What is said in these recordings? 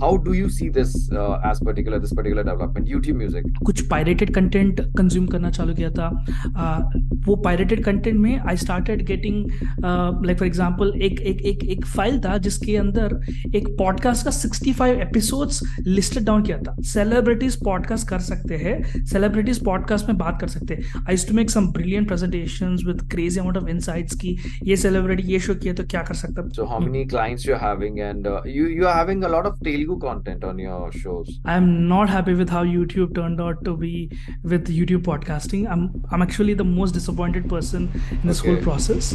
how do you see this as this particular development, YouTube music? कुछ pirated content consume करना चालू किया था. वो पायरेटेड कंटेंट में I started getting, like for example, एक फाइल था जिसके अंदर एक पॉडकास्ट का 65 एपिसोड्स लिस्टेड डाउन किया था. सेलिब्रिटीज पॉडकास्ट कर सकते हैं, सेलिब्रिटीज पॉडकास्ट में बात कर सकते हैं. I used to make some brilliant presentations with crazy amount of insights की ये सेलिब्रिटी ये शो किया तो क्या कर सकता. So how many clients you're having, and you are having a lot of Telugu content on your shows. I am not happy with how YouTube turned out to be with YouTube podcasting. I'm actually the most disappointed person in this whole process.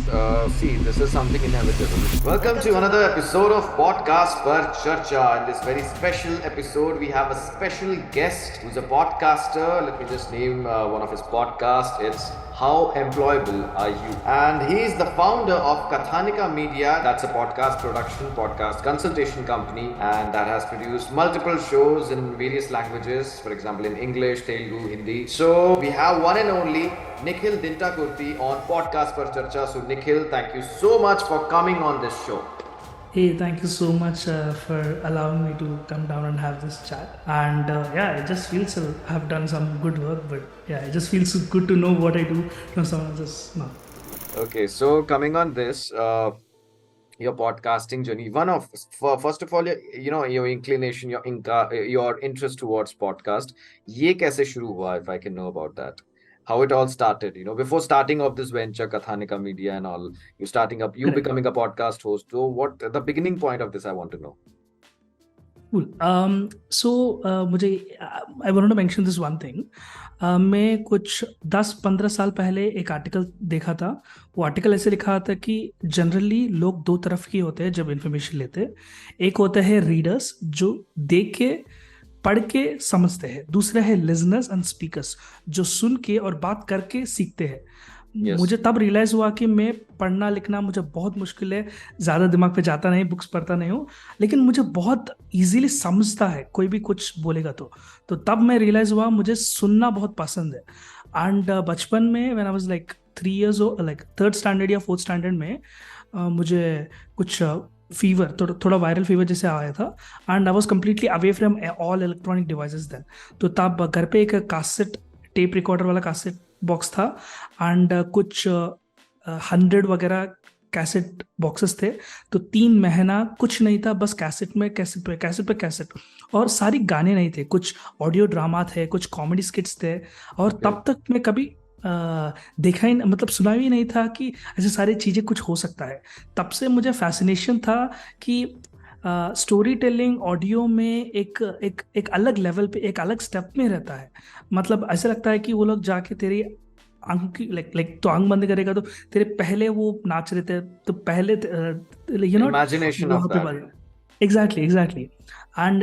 See, this is something inevitable. Welcome to another episode of Podcast Per Charcha. In this very special episode, we have a special guest who's a podcaster. Let me just name one of his podcasts. It's How Employable Are You? And he is the founder of Kathanika Media. That's a podcast production, podcast consultation company, and that has produced multiple shows in various languages, for example in English, Telugu, Hindi. So we have one and only Nikhil Dintakurthi on Podcast Per Charcha. So Nikhil, thank you so much for coming on this show. Hey, thank you so much for allowing me to come down and have this chat. And yeah, it just feels I've done some good work, but yeah, it just feels good to know what I do from someone else's mouth. Okay, so coming on this, your podcasting journey, first of all, you know, your inclination, your interest towards podcast, ye kaise shuru hua, if I can know about that? How it all started, you know, before starting off this venture, Kathanika Media and all, you becoming a podcast host. So what the beginning point of this, I want to know. Cool. So मुझे I wanted to mention this one thing. मैं कुछ 10-15 साल पहले एक article देखा था. वो article ऐसे लिखा था कि जनरली लोग दो तरफ के होते हैं जब इन्फॉर्मेशन लेते हैं. एक होता है रीडर्स जो देख के पढ़ के समझते हैं, दूसरा है लिजनर्स एंड स्पीकर्स जो सुन के और बात करके सीखते हैं. Yes. मुझे तब रियलाइज हुआ कि मैं पढ़ना लिखना मुझे बहुत मुश्किल है, ज़्यादा दिमाग पे जाता नहीं, बुक्स पढ़ता नहीं हूँ, लेकिन मुझे बहुत इजीली समझता है कोई भी कुछ बोलेगा तो तब मैं रियलाइज हुआ मुझे सुनना बहुत पसंद है. एंड बचपन में when I was like 3 years old, like 3rd standard या 4th standard में मुझे कुछ फीवर, थोड़ा वायरल फीवर जैसे आया था. And I was completely away from all electronic devices then. तो तब घर पे एक कैसेट टेप रिकॉर्डर वाला कैसेट बॉक्स था एंड कुछ 100 वगैरह कैसेट बॉक्सेस थे. तो 3 महीना कुछ नहीं था, बस कैसेट पे कैसेट और सारी गाने नहीं थे, कुछ ऑडियो ड्रामा थे, कुछ कॉमेडी स्किट्स थे. और तब तक मैं कभी देखा ही मतलब सुना ही नहीं था कि ऐसे सारी चीज़ें कुछ हो सकता है. तब से मुझे फैसिनेशन था कि स्टोरी टेलिंग ऑडियो में एक अलग लेवल पे, एक अलग स्टेप में रहता है. मतलब ऐसा लगता है कि वो लोग जाके तेरी आंख की लाइक तो आंख बंद करेगा तो तेरे पहले वो नाच रहे थे, तो पहले you know Imagination of that. Exactly and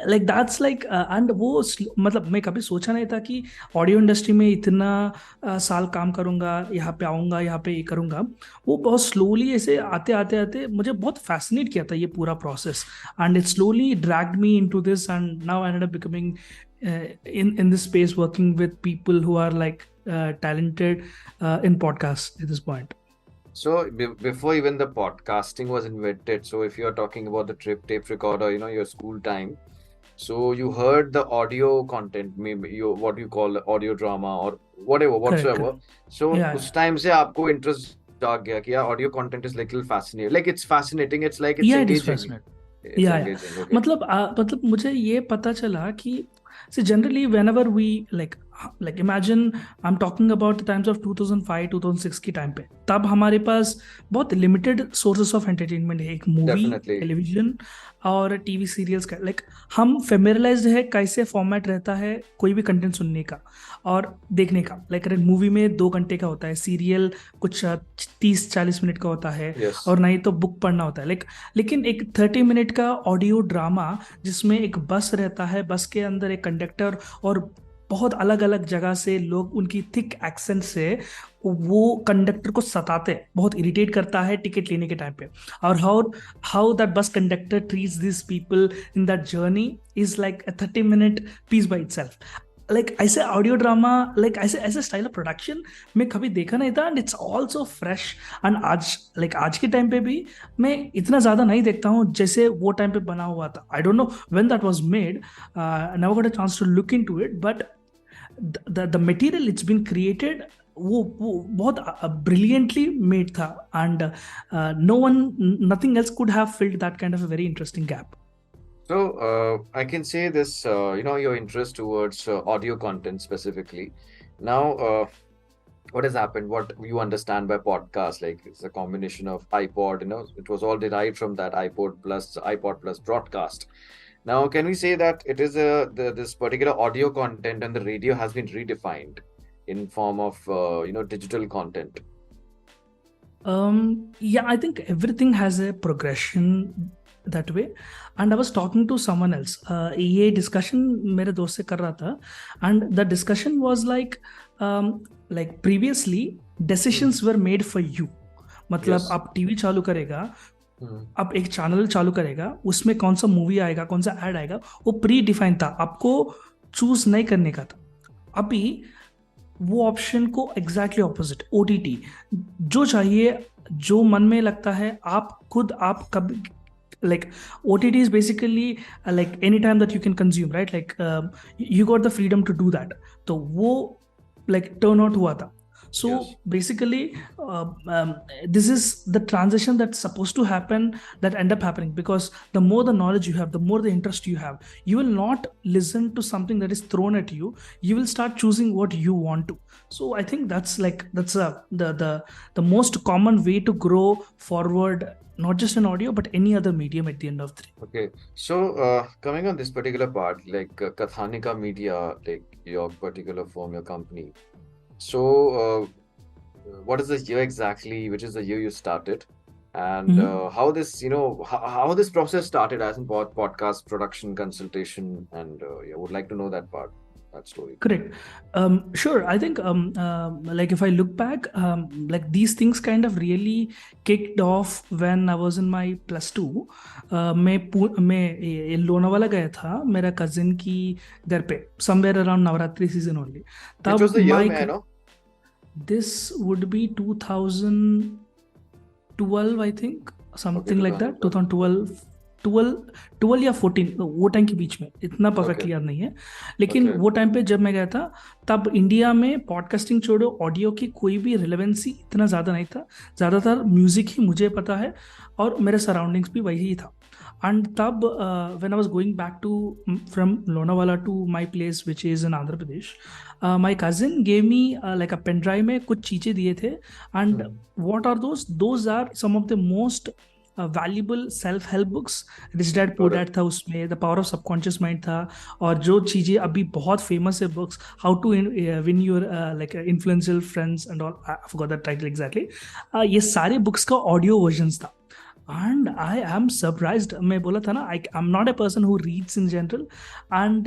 like that's like and वो मतलब मैं कभी सोचा नहीं था कि ऑडियो इंडस्ट्री में इतना साल काम करूंगा, यहाँ पे आऊँगा, यहाँ पे ये करूंगा. वो बहुत स्लोली ऐसे आते मुझे बहुत फैसिनेट किया था ये पूरा process. And it slowly dragged me into this and now I ended up becoming in this space working with people who are like talented in podcasts at this point. So before even the podcasting was invented, so if you're talking about the tape recorder, you know, your school time, so you heard the audio content, maybe what you call audio drama or whatsoever. Correct. So Yeah. उस time से आपको interest जाग गया कि audio content is little fascinating, like it's fascinating, it's like it's Yeah, it is engaging. fascinating. It's Yeah. engaging. Okay. मतलब मुझे ये पता चला कि generally whenever we like imagine I'm talking about the times of 2005 2006 की time पे, तब हमारे पास बहुत लिमिटेड सोर्सेस ऑफ एंटरटेनमेंट है. एक मूवी, Definitely. टेलीविजन और टीवी सीरियल्स का. लाइक हम फेमिलियराइज्ड है कैसे फॉर्मेट रहता है कोई भी कंटेंट सुनने का और देखने का. लाइक मूवी में 2 घंटे का होता है, सीरियल कुछ 30-40 मिनट का होता है. Yes. और नहीं तो बुक पढ़ना होता है. लेकिन एक 30 मिनट का ऑडियो ड्रामा जिसमें एक बस रहता है, बस के अंदर एक कंडक्टर और बहुत अलग अलग जगह से लोग उनकी थिक एक्सेंट से वो कंडक्टर को सताते हैं, बहुत इरिटेट करता है टिकट लेने के टाइम पे. और how that bus conductor treats this people in that journey is like a 30 minute piece by itself. Like ऐसे ऑडियो ड्रामा, लाइक ऐसे ऐसे स्टाइल ऑफ प्रोडक्शन मैं कभी देखा नहीं था, and it's also fresh. And आज, लाइक आज के टाइम पे भी मैं इतना ज़्यादा नहीं देखता हूँ जैसे वो टाइम पे बना हुआ था। I don't know when that was made, never got a chance to look into it, but the material it's been created, वो बहुत ब्रिलियंटली मेड था, and no one, nothing else could have filled that kind of a very interesting gap. So, I can say this, your interest towards audio content specifically. Now, what has happened? What you understand by podcast? Like it's a combination of iPod, it was all derived from that iPod plus broadcast. Now, can we say that it is this particular audio content and the radio has been redefined in form of, digital content? Yeah, I think everything has a progression that way. And I was talking to someone else. ये discussion मेरे दोस्त से कर रहा था, and the discussion was like previously decisions were made for you. मतलब Yes. आप TV चालू करेगा, Hmm. आप एक चैनल चालू करेगा, उसमें कौन सा मूवी आएगा, कौन सा ऐड आएगा, वो प्री डिफाइंड था, आपको चूज नहीं करने का था। अभी वो ऑप्शन को एग्जैक्टली ऑपोजिट, ओटीटी, जो चाहिए, जो मन में लगता है, आप खुद, आप कभी, like OTT is basically like any time that you can consume, right? Like you got the freedom to do that. तो वो like turn out हुआ था. So Yes. basically, this is the transition that's supposed to happen, that end up happening, because the more the knowledge you have, the more the interest you have, you will not listen to something that is thrown at you. You will start choosing what you want to. So I think that's the most common way to grow forward, not just in audio but any other medium at the end of the day. Okay, so coming on this particular part, like Kathanika Media, like your particular firm, your company. So, what is the year exactly? Which is the year you started, and how this, how this process started as in podcast production consultation, and I would like to know that part, that story. Correct. Sure. I think, like if I look back, like these things kind of really kicked off when I was in my +2. मैं लोनावाला गया था मेरा cousin की घर पे, somewhere around Navratri season only. Which was the year, my may I know? This would be 2012, I think, something like that. 2012, 12 या 14, वो time के बीच में, इतना परफेक्टली याद नहीं है, लेकिन वो टाइम पे जब मैं गया था, तब इंडिया में पॉडकास्टिंग छोड़ो ऑडियो की कोई भी रिलेवेंसी इतना ज़्यादा नहीं था। ज़्यादातर म्यूजिक ही मुझे पता है, और मेरे सराउंडिंग्स भी वही था। And तब when I was going back from Lonavala to my place, which is in Andhra Pradesh, my cousin gave me like a pen drive में कुछ चीज़ें दिए थे, and what are those? Those are some of the most valuable self help books. Rich Dad Poor Dad था उसमें, The Power of Subconscious Mind था, और जो चीज़ें अभी बहुत फेमस है books, How to Win Your like Influential Friends and all, I forgot that title exactly. ये सारे बुक्स का ऑडियो वर्जन्स था, and I am surprised. मैं बोला था ना, I'm not a person who reads in general, and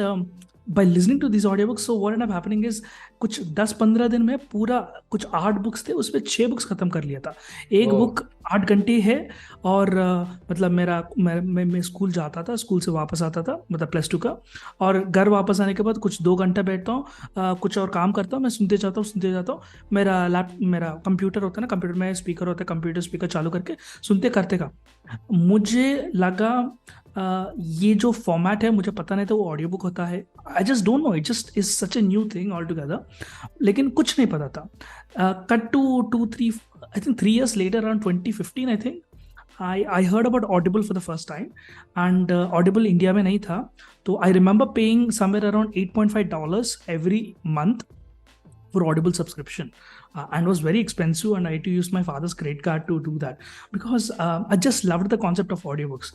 by listening to these audiobooks, so what ended up happening is कुछ 10-15 दिन में पूरा, कुछ 8 बुक्स थे, उसमें 6 बुक्स खत्म कर लिया था। एक बुक 8 घंटे है, और मतलब मैं स्कूल जाता था, स्कूल से वापस आता था, मतलब +2 का, और घर वापस आने के बाद कुछ 2 घंटा बैठता हूँ, कुछ और काम करता हूँ, मैं सुनते जाता हूँ। मेरा कंप्यूटर होता है ना, कंप्यूटर में स्पीकर होता है, कंप्यूटर स्पीकर चालू करके सुनते करते का मुझे लगा ये जो फॉर्मेट है, मुझे पता नहीं था वो ऑडियो बुक होता है। I just don't know, it just is such a new thing all together, लेकिन कुछ नहीं पता था। Cut to 2-3, I think 3 years later, around 2015, I think I heard about Audible for the first time, and Audible India में नहीं था, तो I remember paying somewhere around $8.5 every month for Audible subscription, and was very expensive, and I had to use my father's credit card to do that, because I just loved the concept of audiobooks.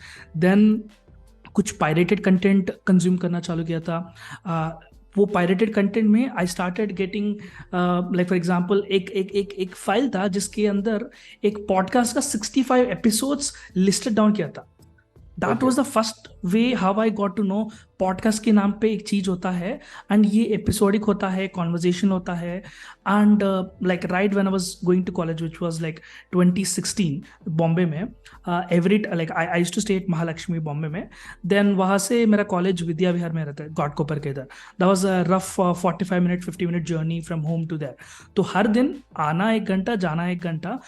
Then कुछ pirated content consume करना चालू किया था। वो pirated content में I started getting like for example एक file था जिसके अंदर एक पॉडकास्ट का 65 episodes listed down किया था, that Okay. Was the first way how I got to know podcast के नाम पे एक चीज होता है एंड ये एपिसोडिक होता है, कॉन्वर्जेशन होता है. And like right when I was going to college which was like 2016 Bombay में, every like I used to stay at Mahalakshmi Bombay में. देन वहाँ से मेरा कॉलेज विद्या विहार में रहता है, घाटकोपर के इधर. That was a rough 45 minute 50 minute journey from home to there. तो हर दिन आना 1 घंटा, जाना 1 घंटा,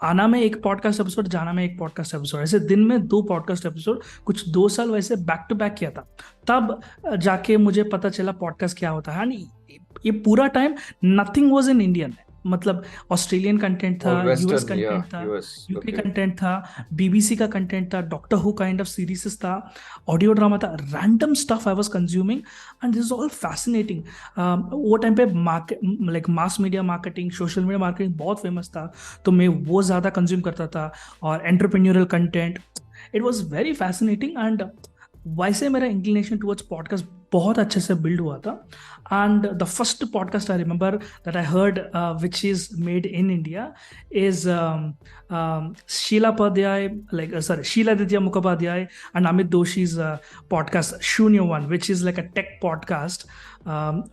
आना में एक पॉडकास्ट एपिसोड, जाना में एक पॉडकास्ट एपिसोड, ऐसे दिन में 2 पॉडकास्ट एपिसोड कुछ 2 साल वैसे बैक टू बैक किया था. तब जाके मुझे पता चला पॉडकास्ट क्या होता है. एंड ये पूरा time nothing was in Indian, मतलब ऑस्ट्रेलियन कंटेंट था, All US Western, yeah, content था, US. UK Okay. कंटेंट था, बीबीसी का कंटेंट था, doctor who kind of series था, ऑडियो ड्रामा था, random stuff I was consuming. And this is all fascinating. वो time पे market like mass media marketing, social media marketing बहुत famous था, तो मैं वो ज़्यादा कंज्यूम करता था. और entrepreneurial content, it was very fascinating. And वैसे मेरा इंक्लिनेशन टुवर्ड्स पॉडकास्ट बहुत अच्छे से बिल्ड हुआ था. And the first podcast I remember that I heard which is made in India is Sheila Upadhyay, like sorry, Sheila Mukhopadhyay and Amit Doshi's podcast Shunyo One, which is like a tech podcast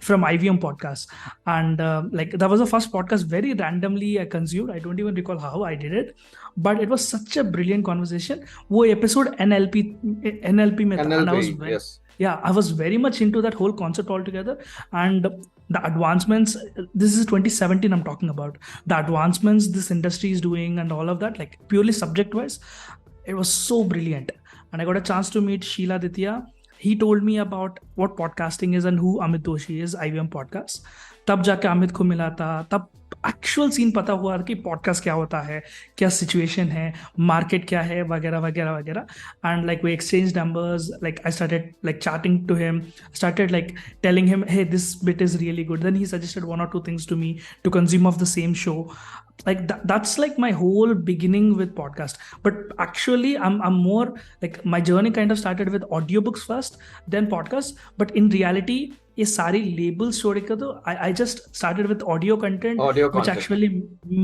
from IVM podcast. And like that was the first podcast very randomly I consumed. I don't even recall how I did it, but it was such a brilliant conversation. वो episode NLP में था, and I was NLP, very, yes. yeah, I was very much into that whole concept altogether. And the advancements, this is 2017 I'm talking about, the advancements this industry is doing and all of that, like purely subject wise, it was so brilliant. And I got a chance to meet Sheila Ditya. He told me about what podcasting is and who Amit Doshi is, IVM podcast. तब जाके अमित को मिला था, तब actual scene पता हुआ कि podcast क्या होता है, क्या सिचुएशन है, मार्केट क्या है, वगैरह वगैरह वगैरह. And like we exchange numbers, like I started like chatting to him, started like telling him, hey, this bit is really good. Then he suggested 1 or 2 things to me to consume of the same show. Like that's like my whole beginning with podcast. But actually I'm more like, my journey kind of started with audiobooks first, then podcast. But in reality ये सारी labels छोड़ के तो I just started with audio content, Audio which content. actually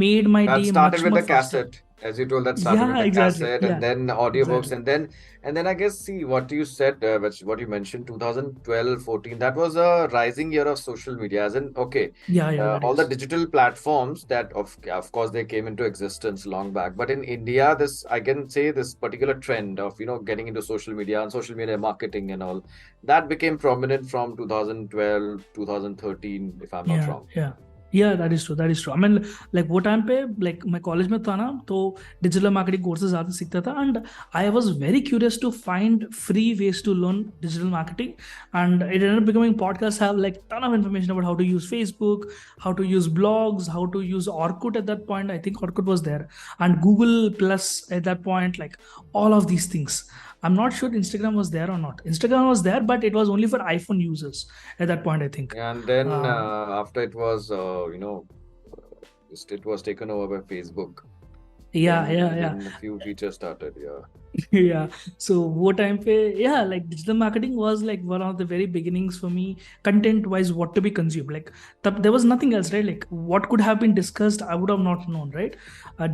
made my That day started much with more the faster. cassette, as you told. That started with Yeah, the exactly. cassette, and Yeah, then audiobooks, exactly. and then I guess, see what you said, what you mentioned, 2012, 14. That was a rising year of social media, as in, okay, Yeah, that all the is. digital platforms that of course they came into existence long back. But in India, this, I can say, this particular trend of getting into social media and social media marketing and all, that became prominent from 2012, 2013, if I'm not wrong. Yeah, that is true, that is true. I mean, like वो time पे like मैं college में था ना, तो digital marketing courses ज़्यादा सीखता था. And I was very curious to find free ways to learn digital marketing. And it ended up becoming podcast have like ton of information about how to use Facebook, how to use blogs, how to use Orkut. At that point I think Orkut was there, and Google Plus at that point, like all of these things. I'm not sure Instagram was there or not. Instagram was there, but it was only for iPhone users at that point, I think. And then Uh, after it was, it was taken over by Facebook. yeah, Then a few features started. Yeah. yeah. So वो time पे, yeah, like digital marketing was like one of the very beginnings for me, content wise, what to be consumed. Like there was nothing else, right? Like what could have been discussed, I would have not known, right?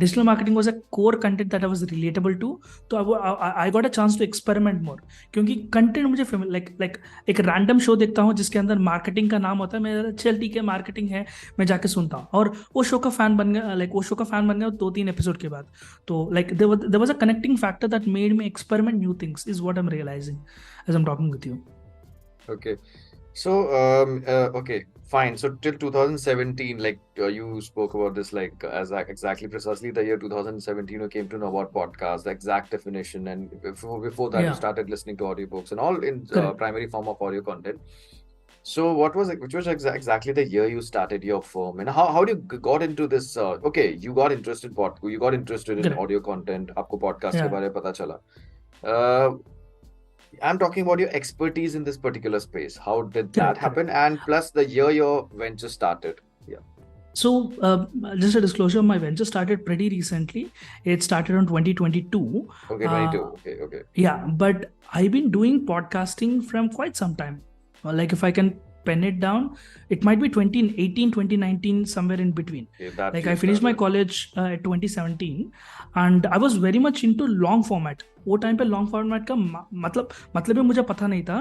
Digital marketing was a core content that I was relatable to. तो I got a chance to experiment more, क्योंकि content मुझे like एक random show देखता हूँ जिसके अंदर marketing का नाम होता है, मैं चल ठीक है marketing है, मैं जाके सुनता हूँ, और वो शो का फैन बन गया. like वो शो का फैन बन गया 2-3 एपिसोड के बाद. तो like there was a connecting factor that made me experiment new things, is what I'm realizing as I'm talking with you. Okay. So, okay, fine. So till 2017, like you spoke about this, like as exactly precisely the year 2017, you came to know about podcasts, the exact definition, and before that, you Yeah, started listening to audiobooks and all in correct. primary form of audio content. So, which was exactly the year you started your firm, and how you got into this? Okay, you got interested in Correct. audio content. आपको podcast के Yeah, बारे में पता चला. Uh, I'm talking about your expertise in this particular space. How did that correct. happen? And plus the year your venture started. Yeah. So just a disclosure, my venture started pretty recently. It started in 2022. Okay, 22. Okay. Yeah, but I've been doing podcasting from quite some time. Like if I can pen it down, it might be 2018, 2019, somewhere in between. Okay, that Like you I finished my started. college at 2017 and I was very much into long format. वो time पे long format का मतलब ही मुझे पता नहीं था.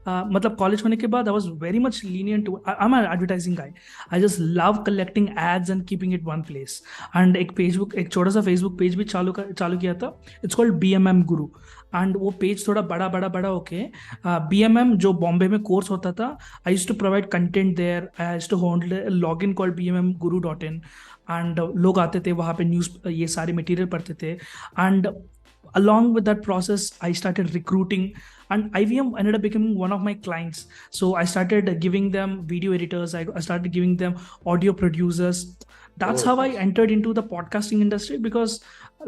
मतलब college होने के बाद I was very much lenient too, I am an advertising guy. I just love collecting ads and keeping it one place. And एक छोटा सा फेसबुक पेज भी चालू किया था. It's called BMM Guru. And वो पेज थोड़ा बड़ा होके, BMM जो बॉम्बे में कोर्स होता था, I used to provide content there. I used to hold log in called bmmguru.in. And लोग आते थे वहाँ पे, न्यूज़ ये सारे मटेरियल पढ़ते थे. And along with that process I started recruiting, and IVM ended up becoming one of my clients. So I started giving them video editors, I started giving them audio producers. That's how I entered into the podcasting industry, because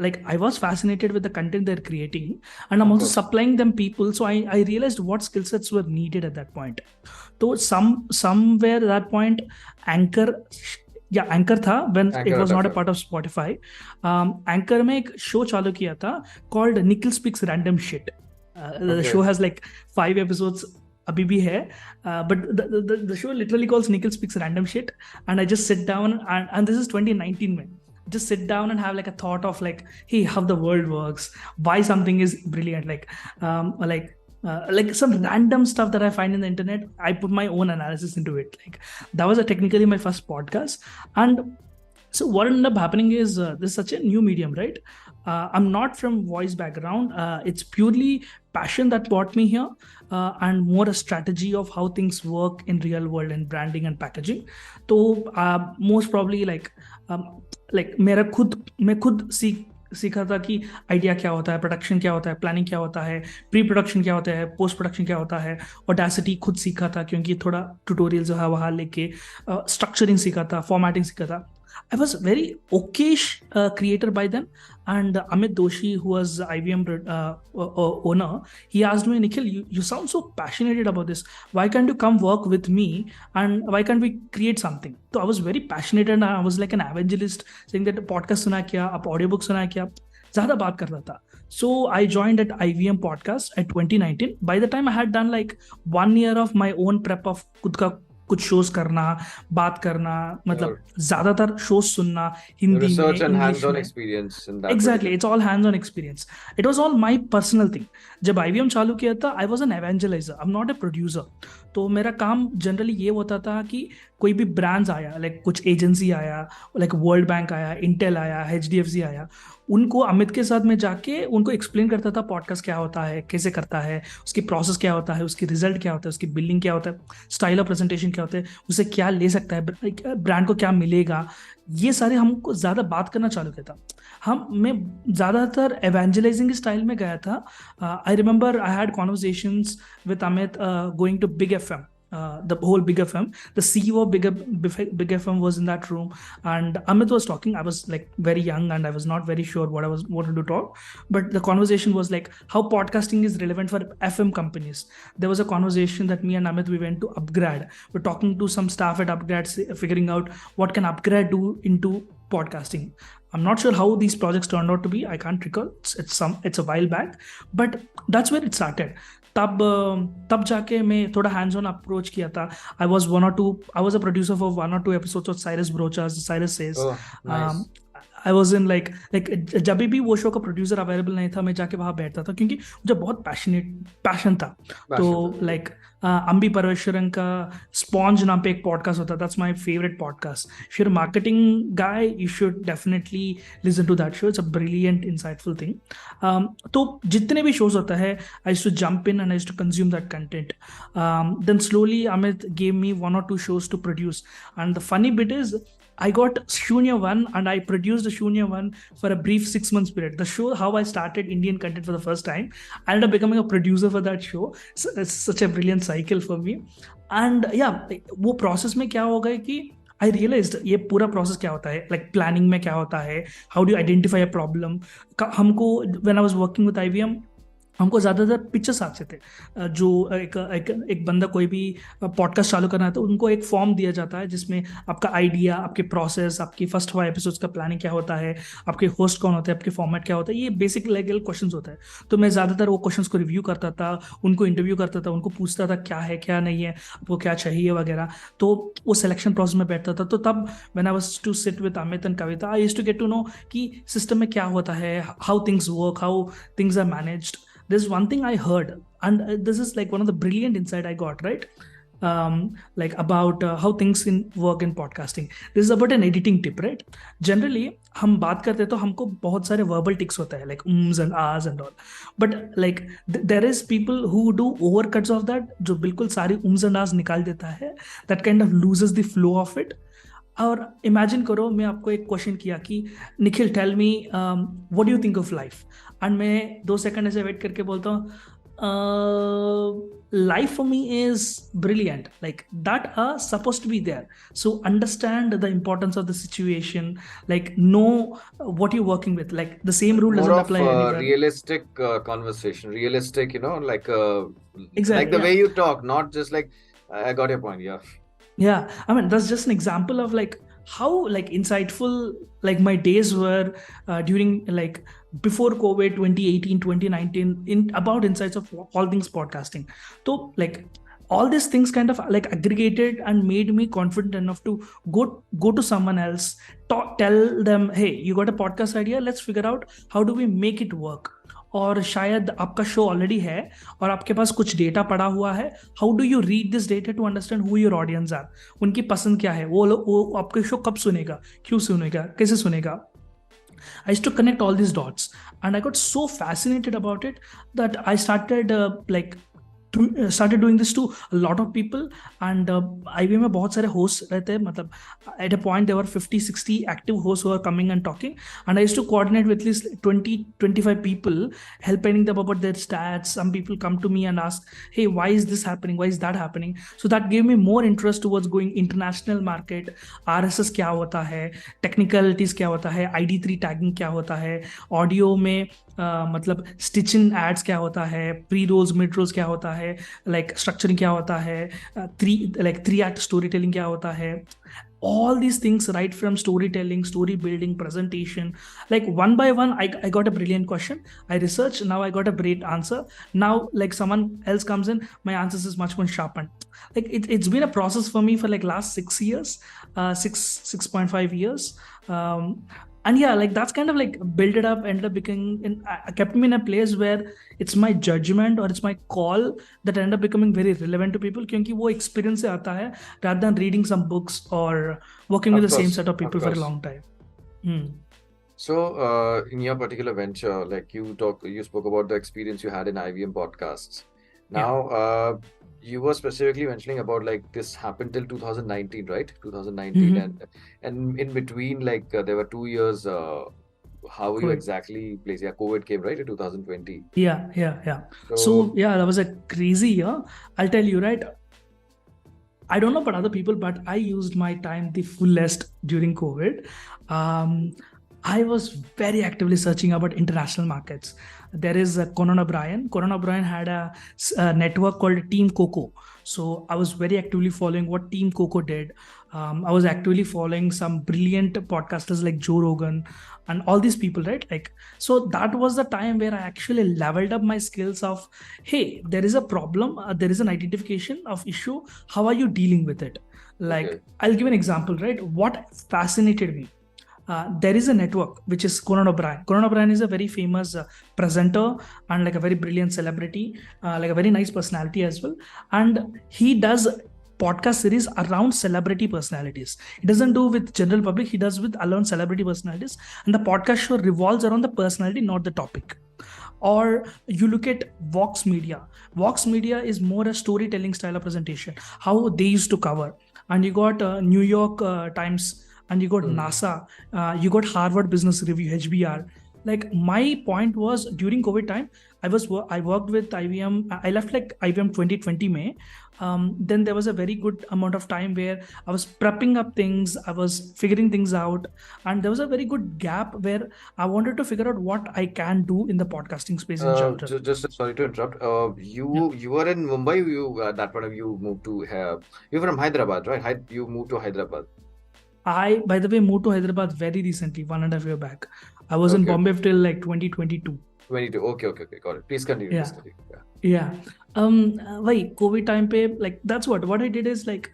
like I was fascinated with the content they're creating, and I'm also supplying them people. So I realized what skill sets were needed at that point. So somewhere at that point, anchor था when it was not a part of Spotify. Anchor में एक show चालू किया था called Nikhil Speaks Random Shit. The show has like 5 episodes अभी भी है, but the show literally calls Nikhil Speaks Random Shit. And I just sit down and this is 2019 में, just sit down and have like a thought of like, hey, how the world works, why something is brilliant, like some random stuff that I find in the internet. I put my own analysis into it. Like that was technically my first podcast. And so what ended up happening is this is such a new medium, right? I'm not from voice background. It's purely passion that brought me here, and more a strategy of how things work in real world and branding and packaging. So most probably like मैं खुद सीखा था कि idea क्या होता है, production क्या होता है, प्लानिंग क्या होता है, प्री प्रोडक्शन क्या होता है, पोस्ट प्रोडक्शन क्या होता है. ऑडेसिटी खुद सीखा था क्योंकि थोड़ा ट्यूटोरियल जो है वहाँ लेके स्ट्रक्चरिंग सीखा था, फॉर्मेटिंग सीखा था. I was very okayish creator by then. And Amit Doshi, who was IBM owner, he asked me, Nikhil, you sound so passionate about this. Why can't you come work with me and why can't we create something? So I was very passionate and I was like an evangelist, saying that podcast सुना क्या, आप audio book सुना क्या, ज़्यादा बात करता था. So I joined at IVM podcast at 2019. By the time I had done like 1 year of my own prep of खुद का कुछ शोज करना, बात करना, मतलब ज्यादातर शोज सुनना हिंदी में, research and इंग्लिश hands-on में. experience in that. Exactly, it's all hands-on experience. It was all my personal thing. जब IVM चालू किया था, I was an evangelizer. I'm not a producer. तो मेरा काम जनरली ये होता था कि कोई भी ब्रांड्स आया, लाइक कुछ एजेंसी आया, लाइक वर्ल्ड बैंक आया, इंटेल आया, HDFC आया, उनको अमित के साथ में जाके उनको एक्सप्लेन करता था पॉडकास्ट क्या होता है, कैसे करता है, उसकी प्रोसेस क्या होता है, उसकी रिजल्ट क्या होता है, उसकी बिल्डिंग क्या होता है, स्टाइल ऑफ प्रेजेंटेशन क्या होता है, उसे क्या ले सकता है, ब्रांड को क्या मिलेगा. ये सारे हमको ज़्यादा बात करना चालू किया था. मैं ज़्यादातर एवेंजलाइजिंग स्टाइल में गया था. I remember I had conversations with Amit going to big FM. The whole Big FM, the CEO of Big FM was in that room, and Amit was talking. I was like very young and I was not very sure what I wanted to talk, but the conversation was like how podcasting is relevant for FM companies. There was a conversation that me and Amit, we went to Upgrad. We're talking to some staff at Upgrad, figuring out what can Upgrad do into podcasting. I'm not sure how these projects turned out to be. I can't recall. It's a while back, but that's where it started. तब जाके मैं थोड़ा hands on approach किया था. I was a producer for 1 or 2 episodes of Cyrus Brocha's Cyrus Says. Oh, nice. I was in like जब भी वो show का प्रोड्यूसर अवेलेबल नहीं था, मैं जाके वहाँ बैठता था क्योंकि मुझे बहुत पैशन था. तो लाइक अंबी परमेश्वरन का स्पॉन्ज नाम पे एक पॉडकास्ट होता, that's my favourite podcast. If you are marketing guy, you should definitely listen to that show. It's a brilliant insightful thing. तो जितने भी शोज होता है, I used to jump in and I used to consume that content. Then slowly Amit gave me 1 or 2 shows to produce, and the funny bit is I got Shunya One and I produced the Shunya One for a brief 6 months period. The show, how I started Indian content for the first time, I ended up becoming a producer for that show. So it's such a brilliant cycle for me. And yeah, वो process में क्या हो गया कि I realized ये पूरा process क्या होता है, like planning में क्या होता है, how do you identify a problem. हमको when I was working with IBM, हमको ज़्यादातर पिक्चर्स आते थे। जो एक बंदा कोई भी पॉडकास्ट चालू करना है तो उनको एक फॉर्म दिया जाता है जिसमें आपका आइडिया, आपके प्रोसेस, आपकी फर्स्ट 5 एपिसोड्स का प्लानिंग क्या होता है, आपके होस्ट कौन होते हैं, आपके फॉर्मेट क्या होता है, ये बेसिक लेवल क्वेश्चंस होता है। तो मैं ज़्यादातर वो क्वेश्चंस को रिव्यू करता था, उनको इंटरव्यू करता था, उनको पूछता था क्या है क्या नहीं है, आपको क्या चाहिए वगैरह। तो वो सिलेक्शन प्रोसेस में बैठता था। तो तब when I was to sit with Amit and Kavita, I used to get to know कि सिस्टम में क्या होता है, how things work, how things are managed. There's one thing I heard, and this is like one of the brilliant insight I got, right? Like about how things in work in podcasting. This is about an editing tip, right? Generally, हम बात करते हैं तो हमको बहुत सारे verbal tics होता है, like ums and ahs and all. But like there is people who do overcuts of that, जो बिल्कुल सारी ums and ahs निकाल देता है. That kind of loses the flow of it. और इमेजिन करो मैं आपको एक क्वेश्चन किया कि Nikhil tell me what do you think of life, and मैं 2 सेकंड ऐसे वेट करके बोलता हूँ life for me is brilliant, like that are supposed to be there. So understand the importance of the situation, like know what you're working with, like the same rule More doesn't of apply anywhere. realistic conversation, realistic, like Exactly, like the yeah. way you talk, not just like I got your point. Yeah, I mean that's just an example of like how like insightful like my days were during like before COVID 2018 2019 in about insights of all things podcasting. So like all these things kind of like aggregated and made me confident enough to go to someone else, tell them, hey, you got a podcast idea, let's figure out how do we make it work. और शायद आपका show already है और आपके पास कुछ data पड़ा हुआ है, how do you read this data to understand who your audience are, उनकी पसंद क्या है, वो आपके शो कब सुनेगा, क्यों सुनेगा, कैसे सुनेगा. I used to connect all these dots and I got so fascinated about it that I started started doing this to a lot of people. And IB में बहुत सारे hosts रहते हैं, मतलब at a point there were 50-60 active hosts who are coming and talking, and I used to coordinate with at least 20-25 people, helping them about their stats. Some people come to me and ask, hey, why is this happening, why is that happening? So that gave me more interest towards going international market. RSS क्या होता है, technicalities क्या होता है, ID3 tagging क्या होता है, audio में मतलब स्टिच इन एड्स क्या होता है, प्री रोल्स मिड रोल्स क्या होता है, लाइक स्ट्रक्चरिंग क्या होता है, 3 act स्टोरी टेलिंग क्या होता है. All these things, right from storytelling, story building, presentation, like one by one, I got a brilliant question. I researched, now I got a great answer. Now, like someone else comes in, my answers is much more sharpened. Like it's been a process for me for like last 6 years, 6.5 years. And yeah, like that's kind of like built it up, ended up becoming, kept me in a place where it's my judgment or it's my call that ended up becoming very relevant to people, क्योंकि वो experience से आता है rather than reading some books or working with the same set of people for a long time. So in your particular venture, like you spoke about the experience you had in IVM podcasts. Now you were specifically mentioning about like this happened till 2019, right? 2019, and in between, like there were 2 years. How were you exactly placed? Yeah, COVID came, right, in 2020. Yeah. So yeah, that was a crazy year. I'll tell you, right? I don't know about other people, but I used my time the fullest during COVID. I was very actively searching about international markets. There is Conan O'Brien. Conan O'Brien had a network called Team Coco. So I was very actively following what Team Coco did. I was actively following some brilliant podcasters like Joe Rogan and all these people, right? Like, so that was the time where I actually leveled up my skills of, hey, there is a problem, there is an identification of issue. How are you dealing with it? Like, I'll give an example, right? What fascinated me. There is a network which is Conan O'Brien. Conan O'Brien is a very famous presenter and like a very brilliant celebrity, like a very nice personality as well. And he does podcast series around celebrity personalities. He doesn't do with general public. He does with around celebrity personalities. And the podcast show revolves around the personality, not the topic. Or you look at Vox Media. Vox Media is more a storytelling style of presentation, how they used to cover. And you got New York Times, and you got NASA, you got Harvard Business Review, HBR. like my point was during COVID time, I worked with IBM. I left like IBM 2020 May. Then there was a very good amount of time where I was prepping up things, I was figuring things out, and there was a very good gap where I wanted to figure out what I can do in the podcasting space in general. Just sorry to interrupt. Yeah. You were in Mumbai. You that point of you moved to here. You're from Hyderabad, right? You moved to Hyderabad. I, by the way, moved to Hyderabad very recently, 1.5 year back. I was in Okay. Bombay till like 2022. 22. Okay. Got it. Please continue. Yeah. Please continue. Yeah. Yeah. Why COVID time पे like that's what I did is like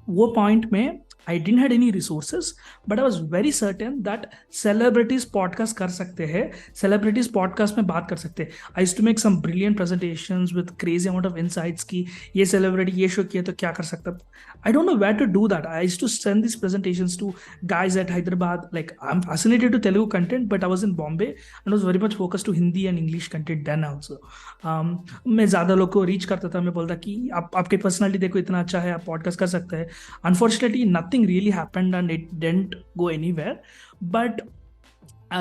वो point में I didn't had any resources, but I was very certain that celebrities podcast कर सकते हैं, celebrities podcast में बात कर सकते हैं. I used to make some brilliant presentations with crazy amount of insights कि ये celebrity ये show किया तो क्या कर सकता. I don't know where to do that. I used to send these presentations to guys at Hyderabad. Like I'm fascinated to Telugu content, but I was in Bombay and was very much focused to Hindi and English content then also. मैं ज़्यादा लोग को reach करता था, मैं बोलता कि आप आपके पर्सनालिटी देखो इतना अच्छा है, आप पॉडकास्ट कर सकते हैं. Unfortunately, nothing really happened and it didn't go anywhere. But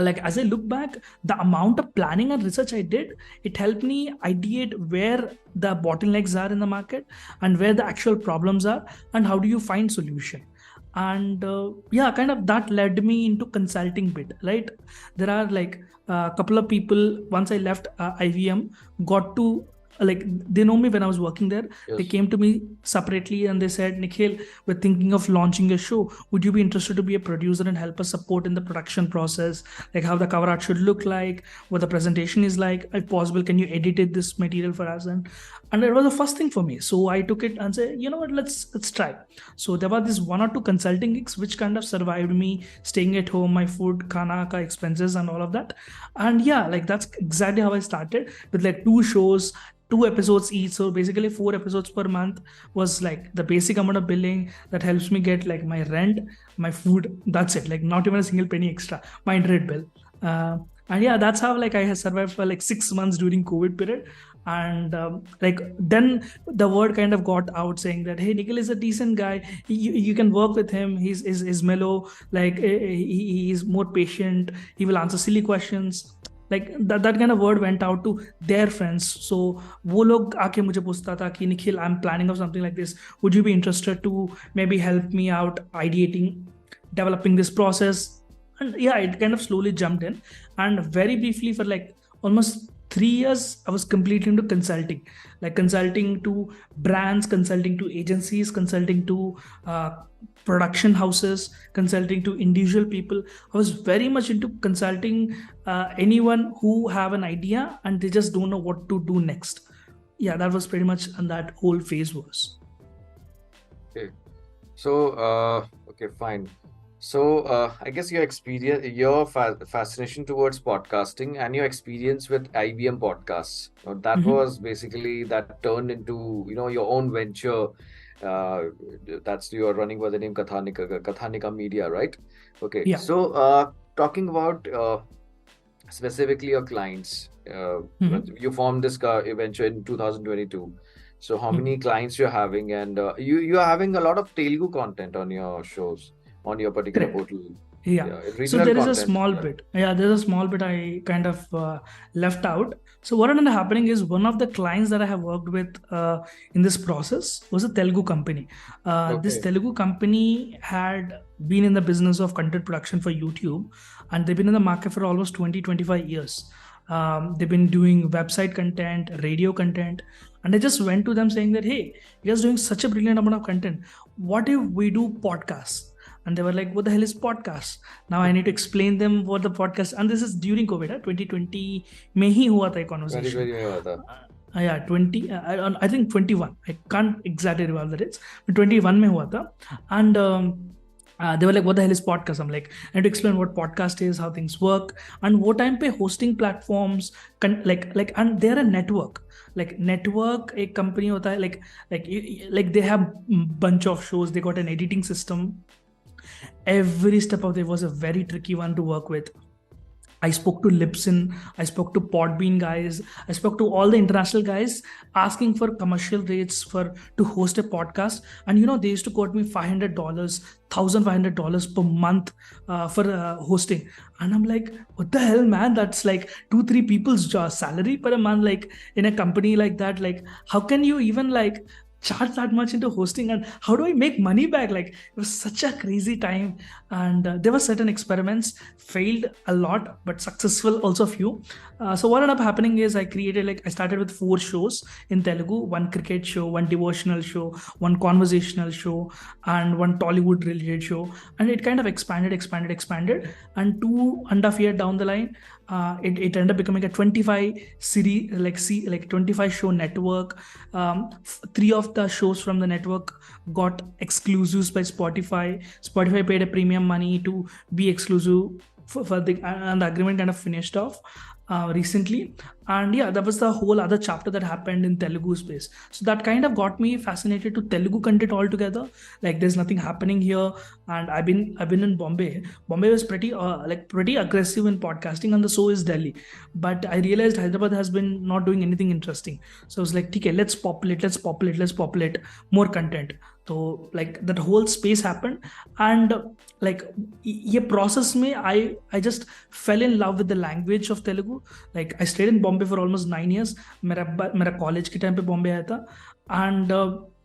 like as I look back, the amount of planning and research I did, it helped me ideate where the bottlenecks are in the market and where the actual problems are and how do you find solution. And yeah, kind of that led me into consulting bit, right? There are like a couple of people once I left IVM got to like they know me when I was working there. They Yes. came to me separately and they said, Nikhil, we're thinking of launching a show. Would you be interested to be a producer and help us support in the production process? Like how the cover art should look like, what the presentation is like. If possible, can you edit this material for us? And it was the first thing for me. So I took it and said, you know what, let's try. So there were this 1 or 2 consulting gigs which kind of survived me staying at home, my food, khana ka expenses and all of that. And yeah, like that's exactly how I started with like 2 shows, 2 episodes each. So basically 4 episodes per month was like the basic amount of billing that helps me get like my rent, my food. That's it. Like not even a single penny extra, my internet bill. And yeah, that's how like I had survived for like 6 months during COVID period. And like then the word kind of got out saying that, hey, Nikhil is a decent guy. You can work with him. He's mellow. Like he's more patient. He will answer silly questions. Like that kind of word went out to their friends. So वो लोग आके मुझे पूछता था कि Nikhil, I'm planning of something like this. Would you be interested to maybe help me out ideating, developing this process? And yeah, it kind of slowly jumped in. And very briefly for like almost 3 years, I was completely into consulting, like consulting to brands, consulting to agencies, consulting to production houses, consulting to individual people. I was very much into consulting anyone who have an idea and they just don't know what to do next. Yeah, that was pretty much and that whole phase was. Okay. So, okay, fine. So, I guess your experience, your fascination towards podcasting and your experience with IBM podcasts, that Mhm. was basically that turned into, your own venture. That's you are running by the name Kathanika Media, right? Okay. Yeah. So, talking about specifically your clients, Mhm. you formed this venture in 2022. So, how Mhm. many clients you're having, and you are having a lot of Telugu content on your shows, on your particular Correct. portal. Yeah. So Regional there is a content. small Yeah. bit. Yeah, there's a small bit I kind of left out. So what ended up happening is one of the clients that I have worked with in this process was a Telugu company. This Okay. Telugu company had been in the business of content production for YouTube, and they've been in the market for almost 20-25 years. They've been doing website content, radio content, and I just went to them saying that, hey, you guys are doing such a brilliant amount of content. What if we do podcasts? And they were like, what the hell is podcast? Now I need to explain them what the podcast, and this is during COVID, 2020 में ही हुआ था ये conversation. 2020 में हुआ था. Yeah, 20, I think 21. I can't exactly recall the dates, but 21 में हुआ था. And they were like, what the hell is podcast? I'm like, I need to explain what podcast is, how things work, and what time पे hosting platforms, like, and they're a network. Like network, a company होता है, like they have bunch of shows. They got an editing system. Every step of it was a very tricky one to work with. I spoke to Libsyn, I spoke to Podbean guys, I spoke to all the international guys asking for commercial rates for to host a podcast. And they used to quote me $500, $1,500 per month for hosting. And I'm like, what the hell, man? That's like two, three people's salary per a month, like in a company like that. Like, how can you even like charge that much into hosting, and how do I make money back? Like, it was such a crazy time. And there were certain experiments, failed a lot but successful also few. So what ended up happening is I started with 4 shows in Telugu: one cricket show, one devotional show, one conversational show, and one Tollywood related show. And it kind of expanded, and 2.5 years down the line, it ended up becoming a 25 series, like 25 show network. 3 of the shows from the network got exclusives by Spotify. Spotify paid a premium money to be exclusive for and the agreement kind of finished off recently. And yeah, that was the whole other chapter that happened in Telugu space. So that kind of got me fascinated to Telugu content altogether. Like, there's nothing happening here. And I've been in Bombay. Bombay was pretty aggressive in podcasting, and so is Delhi. But I realized Hyderabad has been not doing anything interesting. So I was like, okay, let's populate more content. So like that whole space happened. And like ये process में I just fell in love with the language of Telugu. Like, I stayed in Bombay for almost 9 years. मेरा college के time पे Bombay आया था. And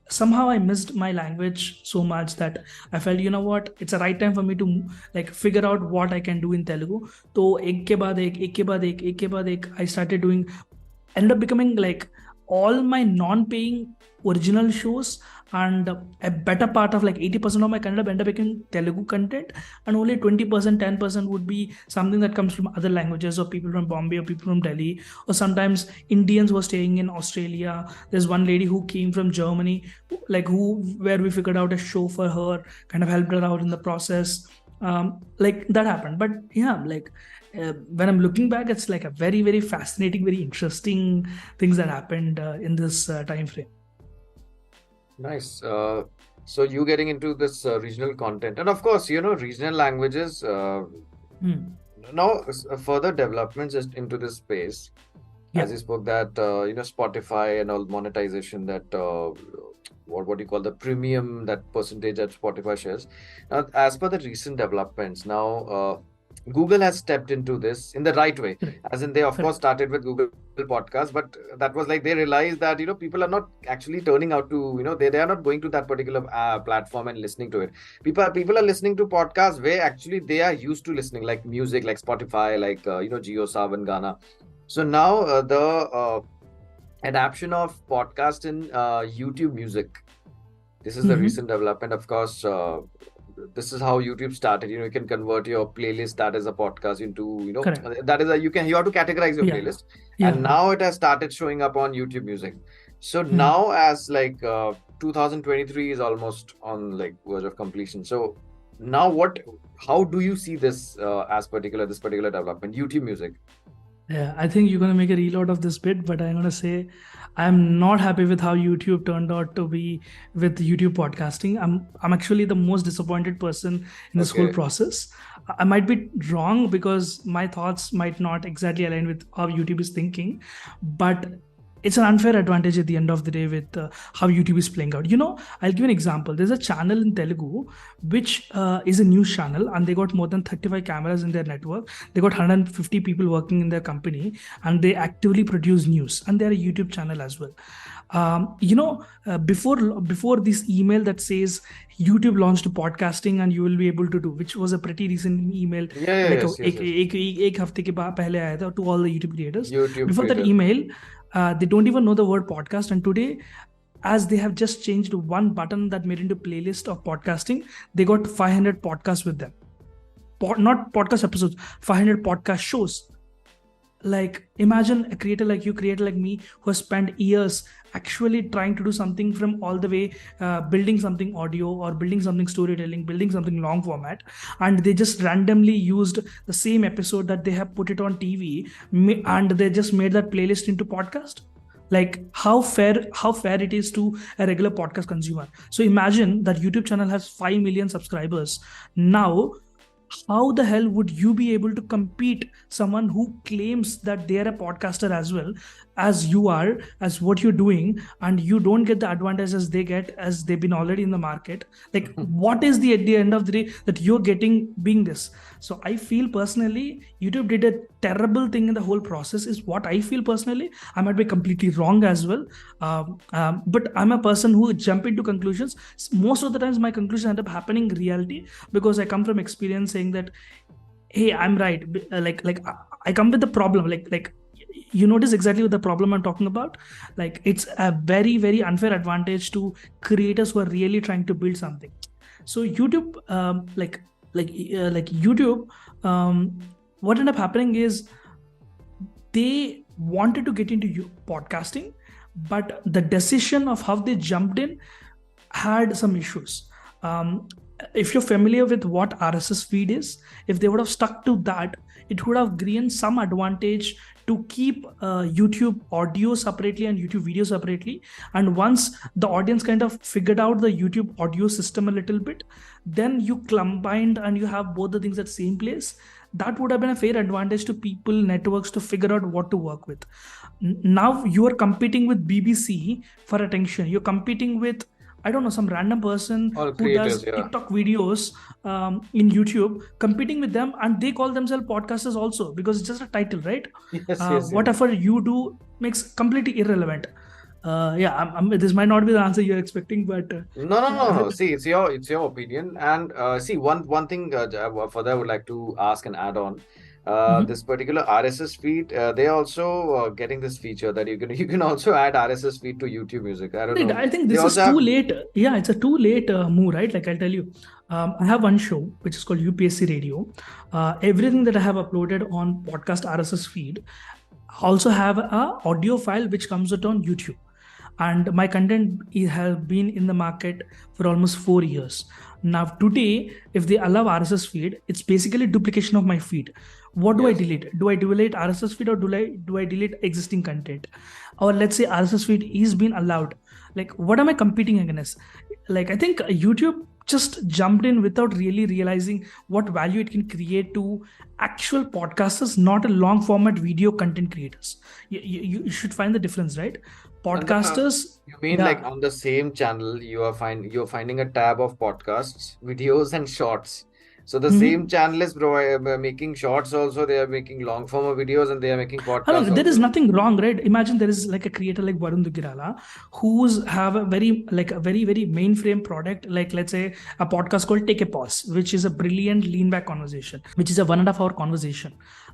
somehow I missed my language so much that I felt, you know what, it's a right time for me to like figure out what I can do in Telugu. तो एक के बाद एक I started doing, ended up becoming like all my non-paying original shows, and a better part of like 80% of my content ended up becoming Telugu content, and only 20%, 10% would be something that comes from other languages, or people from Bombay, or people from Delhi, or sometimes Indians who are staying in Australia. There's one lady who came from Germany, where we figured out a show for her, kind of helped her out in the process. Like that happened. But yeah, like when I'm looking back, it's like a very, very fascinating, very interesting things that happened in this time frame. Nice. So you getting into this regional content, and of course, regional languages. Now, further developments just into this space, as you spoke that Spotify and all monetization, that what do you call the premium, that percentage that Spotify shares. Now, as per the recent developments, now Google has stepped into this in the right way, as in they of course started with Google Podcast, but that was like they realized that people are not actually turning out to they are not going to that particular platform and listening to it. People are listening to podcasts where actually they are used to listening, like music, like Spotify, like Jio Savan, Ghana. So now the adaptation of podcast in YouTube Music. This is the recent development. Of course, this is how YouTube started. You can convert your playlist that is a podcast into that is you have to categorize your playlist, and now it has started showing up on YouTube Music. So now, as like 2023 is almost on like verge of completion. So now how do you see this this particular development, YouTube Music? Yeah, I think you're going to make a reel out of this bit, but I'm going to say I'm not happy with how YouTube turned out to be with YouTube podcasting. I'm actually the most disappointed person in this whole process. I might be wrong because my thoughts might not exactly align with how YouTube is thinking, but it's an unfair advantage at the end of the day with how YouTube is playing out. I'll give an example. There's a channel in Telugu, which is a news channel, and they got more than 35 cameras in their network. They got 150 people working in their company, and they actively produce news, and they're a YouTube channel as well. Before this email that says YouTube launched podcasting and you will be able to do, which was a pretty recent email, एक हफ्ते के बाद पहले आया था to all the YouTube creators. Before that email, they don't even know the word podcast, and today, as they have just changed one button that made into playlist of podcasting, they got 500 podcasts with them. Not podcast episodes, 500 podcast shows. Like, imagine a creator like you, creator like me, who has spent years actually trying to do something from all the way building something audio, or building something storytelling, building something long format, and they just randomly used the same episode that they have put it on TV, and they just made that playlist into podcast. Like, how fair it is to a regular podcast consumer. So imagine that YouTube channel has 5 million subscribers. Now, how the hell would you be able to compete someone who claims that they are a podcaster as well as you are, as what you're doing, and you don't get the advantages they get as they've been already in the market? Like, what is the at the end of the day that you're getting being this? So I feel personally YouTube did a terrible thing in the whole process, is what I feel personally. I might be completely wrong as well, but I'm a person who jump into conclusions. Most of the times my conclusions end up happening in reality, because I come from experience saying that, hey, I'm right. I come with the problem, like you notice exactly what the problem I'm talking about. Like, it's a very, very unfair advantage to creators who are really trying to build something. So YouTube, like YouTube, what ended up happening is they wanted to get into podcasting, but the decision of how they jumped in had some issues. If you're familiar with what RSS feed is, if they would have stuck to that, it would have gained some advantage to keep YouTube audio separately and YouTube video separately. And once the audience kind of figured out the YouTube audio system a little bit, then you combined and you have both the things at the same place. That would have been a fair advantage to people, networks, to figure out what to work with. Now you are competing with BBC for attention. You're competing with, I don't know, some random person who does TikTok videos in YouTube, competing with them, and they call themselves podcasters also, because it's just a title, right? Yes. Whatever you do makes completely irrelevant. This might not be the answer you're expecting, but No. See, it's your opinion, and see, one thing further I would like to ask and add on. This particular RSS feed, they are also getting this feature that you can also add RSS feed to YouTube Music. I don't know. I think this is too late. Yeah, it's a too late move, right? Like, I'll tell you, I have one show which is called UPSC Radio. Everything that I have uploaded on podcast RSS feed also have a audio file which comes out on YouTube. And my content has been in the market for almost 4 years. Now today, if they allow RSS feed, it's basically duplication of my feed. What do I delete? Do I delete RSS feed, or do I delete existing content? Or let's say RSS feed is being allowed. Like, what am I competing against? Like, I think YouTube just jumped in without really realizing what value it can create to actual podcasters, not a long format video content creators. You should find the difference, right? Podcasters. You mean like on the same channel, you're finding a tab of podcasts, videos, and shorts. So the same channel is making shorts also. They are making long form of videos, and they are making podcasts. There is nothing wrong, right? Imagine there is like a creator like Varun Dugirala, who's have a very mainframe product, like let's say a podcast called Take a Pause, which is a brilliant lean back conversation, which is a 1.5 hour conversation.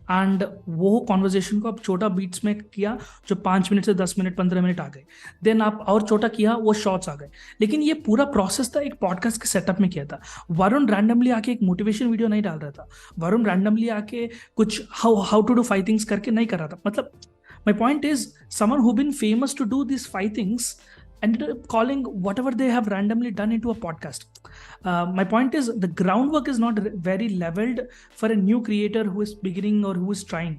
And वो conversation को आप छोटा beats में किया, जो 5 minute से 10 minute 15 minute आ गए, then आप और छोटा किया, वो शॉर्ट्स आ गए. लेकिन ये पूरा प्रोसेस था एक पॉडकास्ट के सेटअप में किया था. वरुण रैंडमली आके एक मोटिवेशन वीडियो नहीं डाल रहा था. वरुण रैंडमली आके कुछ हाउ टू डू 5 थिंग्स करके नहीं कर रहा था. मतलब my point is, someone who been famous to do these 5 things ended up calling whatever they have randomly done into a podcast. My point is, the groundwork is not very leveled for a new creator who is beginning or who is trying.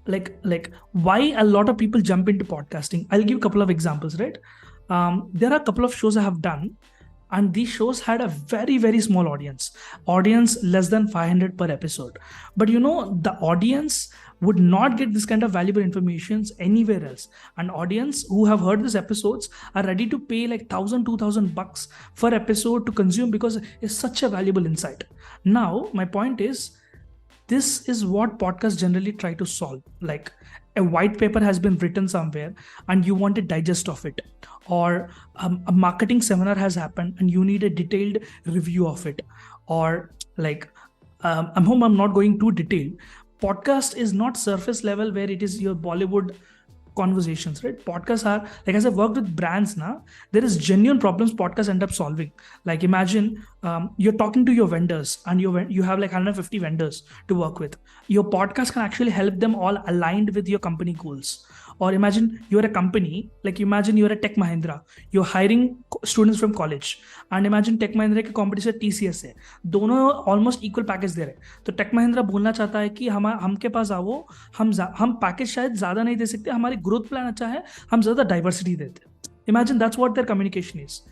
Like why a lot of people jump into podcasting? I'll give a couple of examples, right? There are a couple of shows I have done, and these shows had a very, very small audience less than 500 per episode. But the audience would not get this kind of valuable information anywhere else. An audience who have heard these episodes are ready to pay like $1,000-$2,000 per episode to consume, because it's such a valuable insight. Now, my point is, this is what podcasts generally try to solve. Like, a white paper has been written somewhere and you want a digest of it, or a marketing seminar has happened and you need a detailed review of it, or like I'm not going too detailed. Podcast is not surface level where it is your Bollywood conversations, right? Podcasts are, like, as I've worked with brands now, there is genuine problems podcasts end up solving. Like, imagine you're talking to your vendors and you have like 150 vendors to work with. Your podcast can actually help them all aligned with your company goals. Or imagine you're a company, like imagine you're a Tech Mahindra, you're hiring students from college, and imagine Tech Mahindra के competition TCS है, दोनों almost equal package दे रहे हैं. तो Tech Mahindra बोलना चाहता है कि हमके पास आओ, हम पैकेज शायद ज़्यादा नहीं दे सकते, हमारी ग्रोथ प्लान अच्छा है, हम ज़्यादा डाइवर्सिटी देते हैं. Imagine that's what their communication is.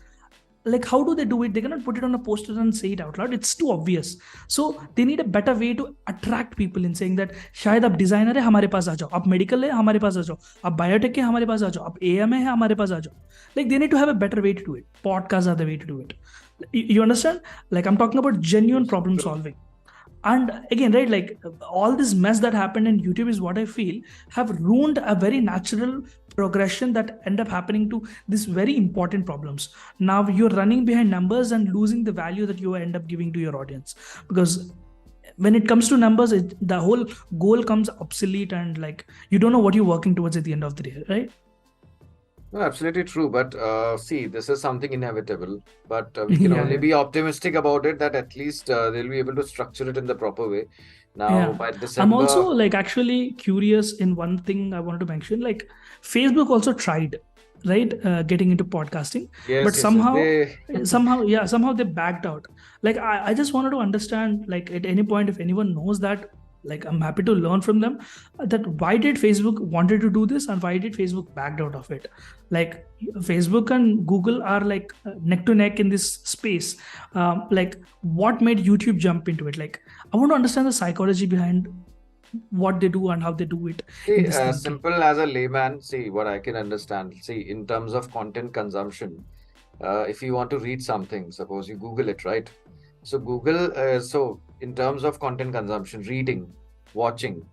like how do they do it? They cannot put it on a poster and say it out loud. It's too obvious. So they need a better way to attract people in saying that शायद आप designer है हमारे पास आ जाओ, आप medical है हमारे पास आ जाओ, आप बायोटेक है हमारे पास आ जाओ, आप एएम है हमारे पास आ जाओ. Like they need to have a better way to do it. Podcasts are the way to do it. You understand? Like I'm talking about genuine problem solving. And again, right, like all this mess that happened in YouTube is what I feel have ruined a very natural progression that end up happening to these very important problems. Now you're running behind numbers and losing the value that you end up giving to your audience, because when it comes to numbers, the whole goal comes obsolete, and like you don't know what you're working towards at the end of the day, right? No, absolutely true. But see, this is something inevitable. But we can only be optimistic about it that at least they'll be able to structure it in the proper way. Now, by December. I'm also like actually curious in one thing I wanted to mention. Like Facebook also tried, right, getting into podcasting, but somehow they backed out. Like I just wanted to understand, like at any point, if anyone knows that, like I'm happy to learn from them, that why did Facebook wanted to do this and why did Facebook backed out of it. Like Facebook and Google are like neck to neck in this space. Like what made YouTube jump into it? Like I want to understand the psychology behind what they do and how they do it. See, as simple as a layman, see what I can understand. See, in terms of content consumption, if you want to read something, suppose you Google it, right? So Google, so in terms of content consumption, reading, watching,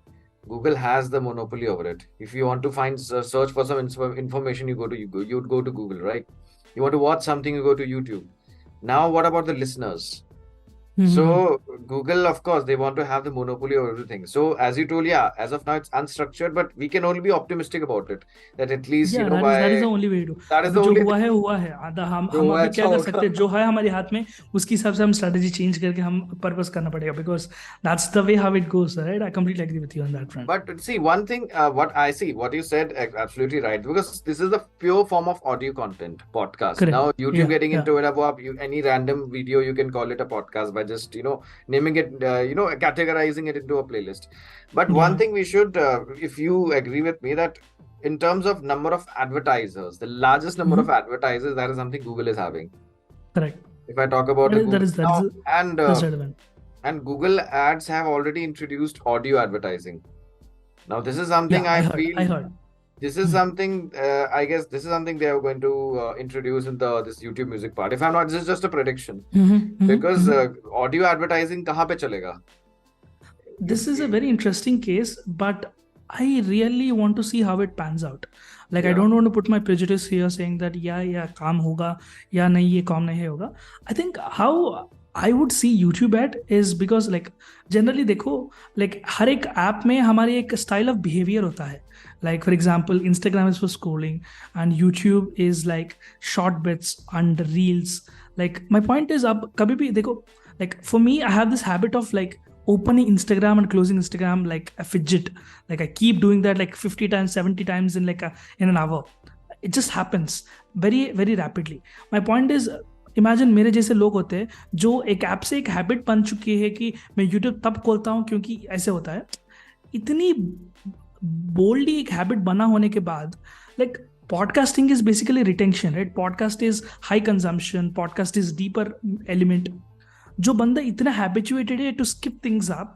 Google has the monopoly over it. If you want to find search for some information, you'd go to Google, right? You want to watch something, you go to YouTube. Now, what about the listeners? So Google, of course, they want to have the monopoly over everything. So as you told, as of now it's unstructured, but we can only be optimistic about it. That at least that is the only way to. That is the only. हुआ है. हम अभी क्या कर सकते हैं? जो है हमारे हाथ में, उसके हिसाब से हम strategy change करके हम purpose करना पड़ेगा, because that's the way how it goes, right? I completely agree with you on that front. But see, one thing, what you said, absolutely right, because this is the pure form of audio content, podcast. Correct. Now YouTube getting into it, any random video you can call it a podcast by just naming it, categorizing it into a playlist. But one thing we should, if you agree with me, that in terms of number of advertisers, the largest number of advertisers, that is something Google is having. Correct. If I talk about and Google ads have already introduced audio advertising. Now this is something I heard. This is something, I guess this is something they are going to introduce in this YouTube music part. If I'm not, this is just a prediction. Because audio advertising kahan pe chalega? This is a very interesting case, but I really want to see how it pans out. Like I don't want to put my prejudice here saying that काम होगा या नहीं ये काम नहीं होगा. I think how I would see YouTube ad is because like generally देखो, like हर एक ऐप में हमारी एक style of behavior होता है. Like for example, Instagram is for scrolling and YouTube is like short bits and reels. Like my point is, ab kabhi bhi dekho, like for me, I have this habit of like opening Instagram and closing Instagram like a fidget. Like I keep doing that like 50 times, 70 times in in an hour. It just happens very, very rapidly. My point is, imagine मेरे जैसे लोग होते हैं जो एक app से एक habit बन चुकी है कि मैं यूट्यूब तब खोलता हूँ क्योंकि ऐसे होता है. इतनी बोल्डली एक हैबिट बना होने के बाद, like podcasting is basically retention, right? Podcast is high consumption, podcast is deeper element. जो बंदा इतना हैबिचुएटेड है टू स्किप थिंग्स अप,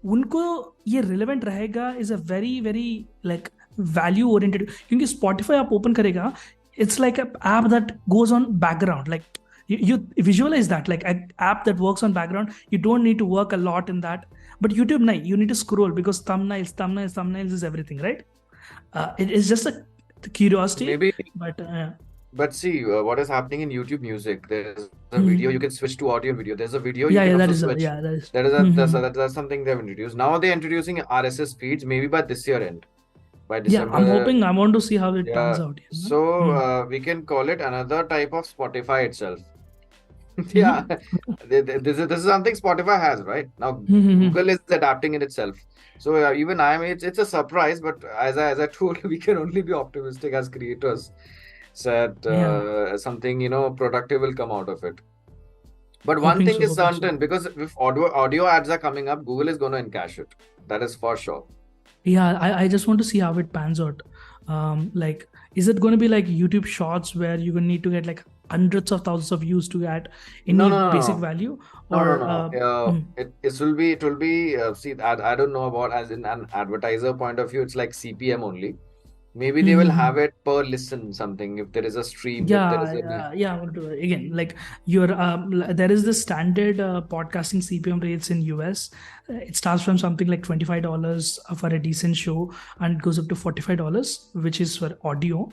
उनको ये रिलेवेंट रहेगा, is a very very like value oriented. क्योंकि स्पॉटिफाई आप ओपन करेगा, it's like an app that goes on background. Like you visualize that, like an app that works on background. You don't need to work a lot in that. But YouTube, you need to scroll because thumbnails is everything, right? It is just a curiosity. Maybe, but see, what is happening in YouTube Music? There's a video you can switch to audio video. There's a video you can also switch. That's something they've introduced. Now they're introducing RSS feeds, maybe by this year end. By December. I want to see how it turns out. So we can call it another type of Spotify itself. This is something Spotify has, right? Now Google is adapting it itself. So even it's a surprise, but as I told, we can only be optimistic as creators that something productive will come out of it. But one thing is certain, because if audio ads are coming up, Google is going to encash it. That is for sure. Yeah, I just want to see how it pans out. Like Is it going to be like YouTube Shorts where you're going to need to get like hundreds of thousands of views to add No, any no, no, basic no. value? No, no, Or no. mm, It will be. See, I don't know about as in an advertiser point of view. It's like CPM only. Maybe they will mm-hmm. have it per listen something. If there is a stream, if there is Yeah, a yeah. Again, like your there is the standard podcasting CPM rates in US. It starts from something like $25 for a decent show, and it goes up to $45, which is for audio.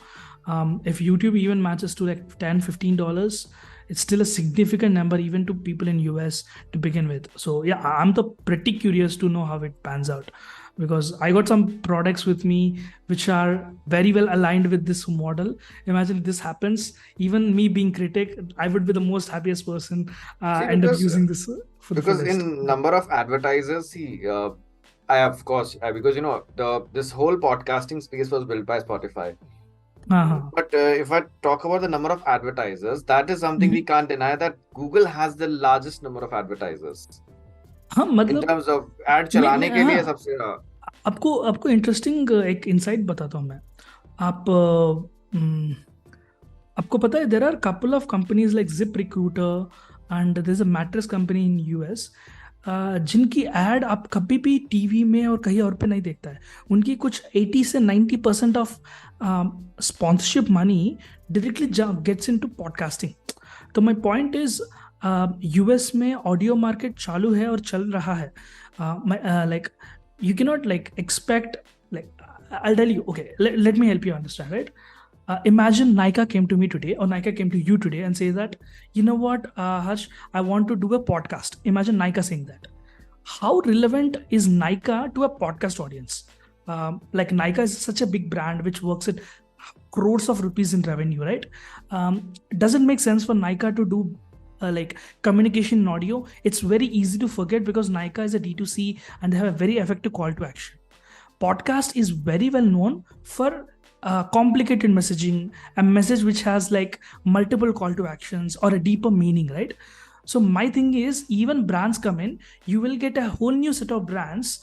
If YouTube even matches to like $10, $15, it's still a significant number even to people in US to begin with. So yeah, I'm pretty curious to know how it pans out, because I got some products with me which are very well aligned with this model. Imagine if this happens, even me being critic, I would be the most happiest person, see end up because using this for the because fullest. in number of advertisers, see, I of course because the this whole podcasting space was built by Spotify. हाँ. But if I talk about the number of advertisers, that is something we hmm. can't deny that Google has the largest number of advertisers हाँ in मतलब terms of ad मैं चलाने के लिए हाँ, सबसे आपको आपको इंटरेस्टिंग एक इंसाइट बताता हूँ मैं. आप आपको पता है there are couple of companies like ZipRecruiter and there is a mattress company in US, जिनकी एड आप कभी भी टीवी में और कहीं और पे नहीं देखता है. उनकी कुछ 80 से 90% of sponsorship money directly gets into podcasting. तो माय पॉइंट इज यूएस में ऑडियो मार्केट चालू है और चल रहा है. Like you cannot like expect like I'll tell you. Okay, let me help you understand, right? Imagine Nika came to me today, or Nika came to you today and say that, you know what, Harsh, I want to do a podcast. Imagine Nika saying that. How relevant is Nika to a podcast audience? Like Nika is such a big brand which works at crores of rupees in revenue, right? Doesn't make sense for Nika to do like communication in audio. It's very easy to forget because Nika is a D2C and they have a very effective call to action. Podcast is very well known for complicated messaging, a message which has like multiple call to actions or a deeper meaning, right? So my thing is, even brands come in, you will get a whole new set of brands